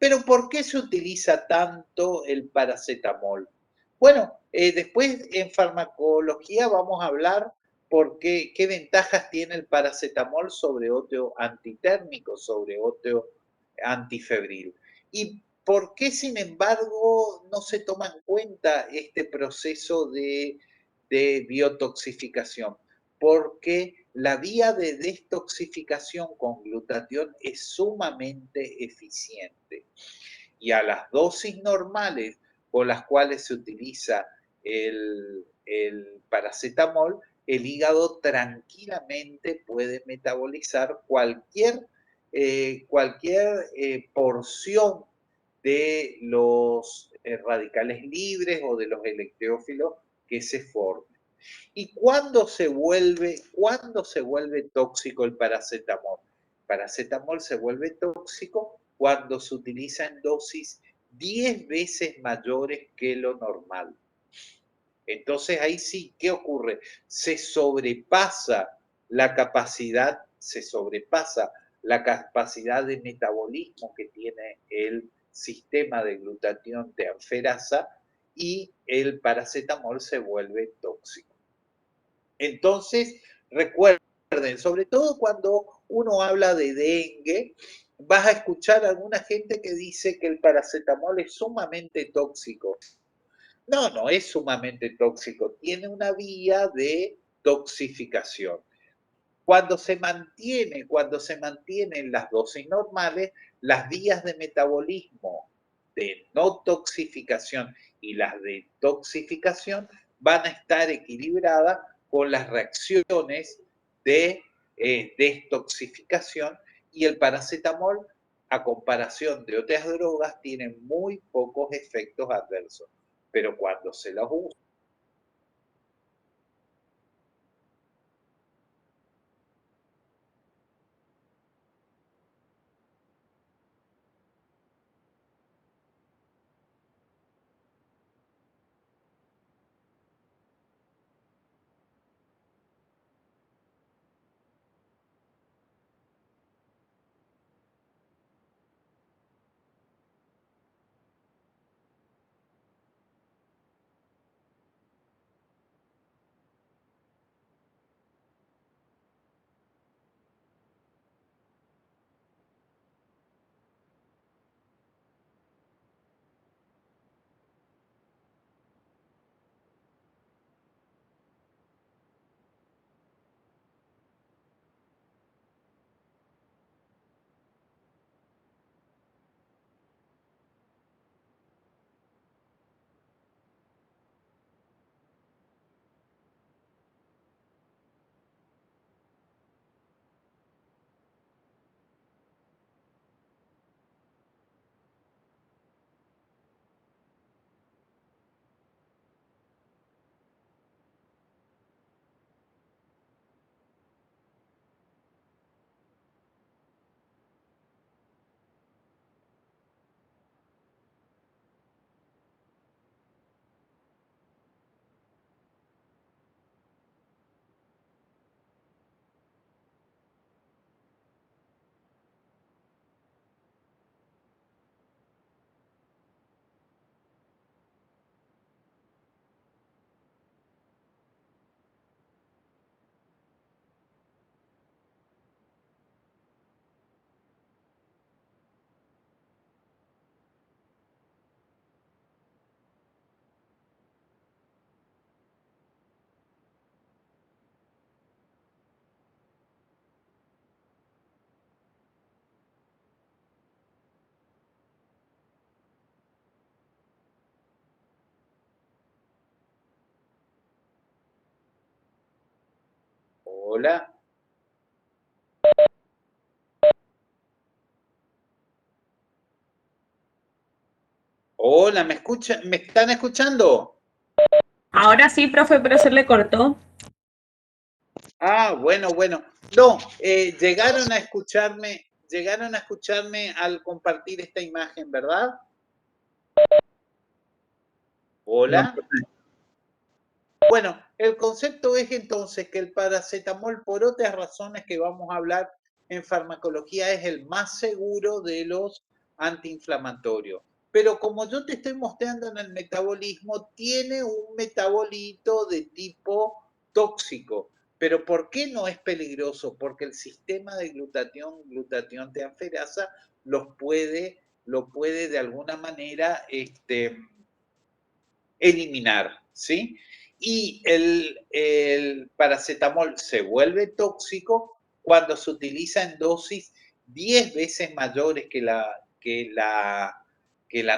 pero ¿por qué se utiliza tanto el paracetamol? Bueno, después en farmacología vamos a hablar por qué ventajas tiene el paracetamol sobre otro antitérmico, sobre otro antifebril. ¿Y por qué, sin embargo, no se toma en cuenta este proceso de biotoxificación? Porque la vía de detoxificación con glutatión es sumamente eficiente. Y a las dosis normales con las cuales se utiliza el paracetamol, el hígado tranquilamente puede metabolizar cualquier porción de los radicales libres o de los electrófilos que se formen. ¿Y cuándo se vuelve tóxico el paracetamol? El paracetamol se vuelve tóxico cuando se utiliza en dosis 10 veces mayores que lo normal. Entonces ahí sí, ¿qué ocurre? Se sobrepasa la capacidad de metabolismo que tiene el sistema de glutatión transferasa y el paracetamol se vuelve tóxico. Entonces, recuerden, sobre todo cuando uno habla de dengue, vas a escuchar a alguna gente que dice que el paracetamol es sumamente tóxico. No, no es sumamente tóxico, tiene una vía de toxificación. Cuando se mantienen las dosis normales, las vías de metabolismo de no toxificación y las de toxificación van a estar equilibradas con las reacciones de detoxificación, y el paracetamol, a comparación de otras drogas, tiene muy pocos efectos adversos. Pero cuando se los usa, hola. Hola, ¿me escuchan? ¿Me están escuchando? Ahora sí, profe, pero se le cortó. Ah, bueno. No, llegaron a escucharme al compartir esta imagen, ¿verdad? No, Hola. profe. Bueno, el concepto es entonces que el paracetamol, por otras razones que vamos a hablar en farmacología, es el más seguro de los antiinflamatorios. Pero como yo te estoy mostrando en el metabolismo, tiene un metabolito de tipo tóxico. Pero ¿por qué no es peligroso? Porque el sistema de glutatión teanferasa lo puede de alguna manera eliminar, ¿sí? Y el paracetamol se vuelve tóxico cuando se utiliza en dosis 10 veces mayores que la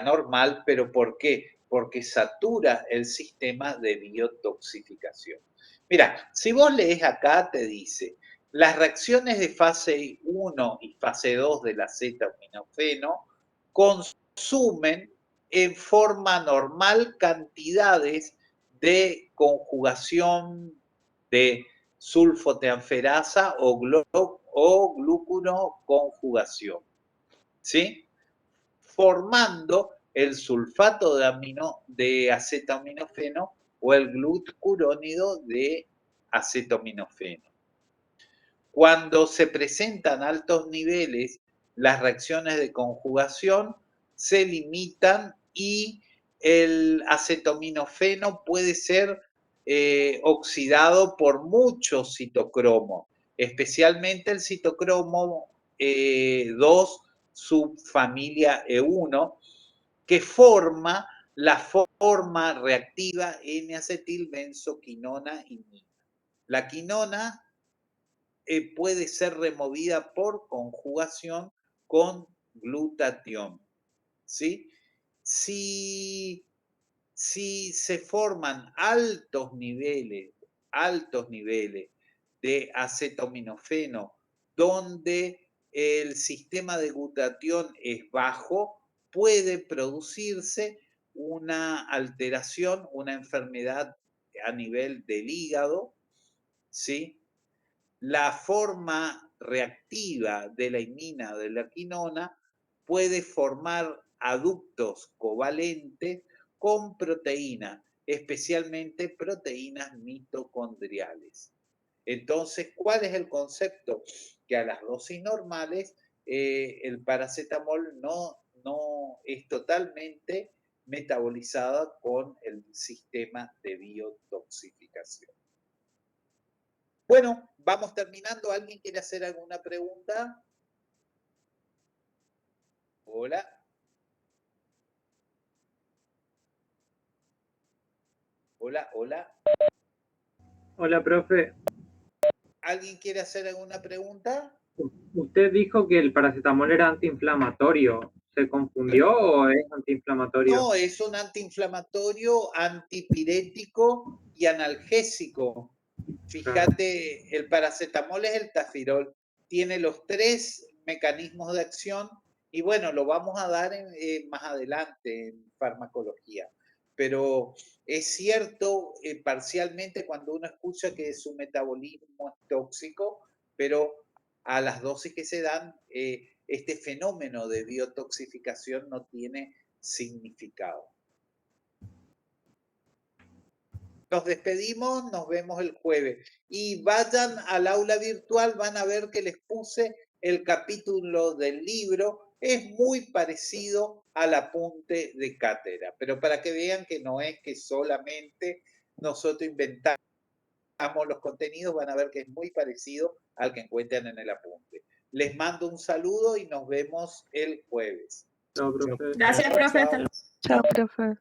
normal, pero ¿por qué? Porque satura el sistema de biotoxificación. Mira, si vos lees acá, te dice, las reacciones de fase 1 y fase 2 del acetaminofeno consumen en forma normal cantidades de conjugación de sulfoteanferasa o glucuroconjugación, ¿sí? Formando el sulfato de acetaminofeno o el glucurónido de acetaminofeno. Cuando se presentan altos niveles, las reacciones de conjugación se limitan y el acetaminofeno puede ser oxidado por muchos citocromos, especialmente el citocromo 2 subfamilia E1, que forma la forma reactiva N-acetilbenzoquinona imina. La quinona puede ser removida por conjugación con glutatión, ¿sí? Si se forman altos niveles de acetaminofeno donde el sistema de glutatión es bajo, puede producirse una alteración, una enfermedad a nivel del hígado, ¿sí? La forma reactiva de la imina de la quinona puede formar aductos covalentes con proteínas, especialmente proteínas mitocondriales. Entonces, ¿cuál es el concepto? Que a las dosis normales el paracetamol no es totalmente metabolizada con el sistema de biotoxificación. Bueno, vamos terminando. ¿Alguien quiere hacer alguna pregunta? Hola. Hola. Hola, profe. ¿Alguien quiere hacer alguna pregunta? Usted dijo que el paracetamol era antiinflamatorio. ¿Se confundió o es antiinflamatorio? No, es un antiinflamatorio, antipirético y analgésico. Fíjate, el paracetamol es el tafirol. Tiene los 3 mecanismos de acción y bueno, lo vamos a dar más adelante en farmacología. Pero es cierto parcialmente cuando uno escucha que su metabolismo es tóxico, pero a las dosis que se dan, este fenómeno de biotoxificación no tiene significado. Nos despedimos, nos vemos el jueves. Y vayan al aula virtual, van a ver que les puse el capítulo del libro. Es muy parecido al apunte de cátedra, pero para que vean que no es que solamente nosotros inventamos los contenidos, van a ver que es muy parecido al que encuentran en el apunte. Les mando un saludo y nos vemos el jueves. Chao, profe. Gracias, profe. Hasta luego. Chao, profe.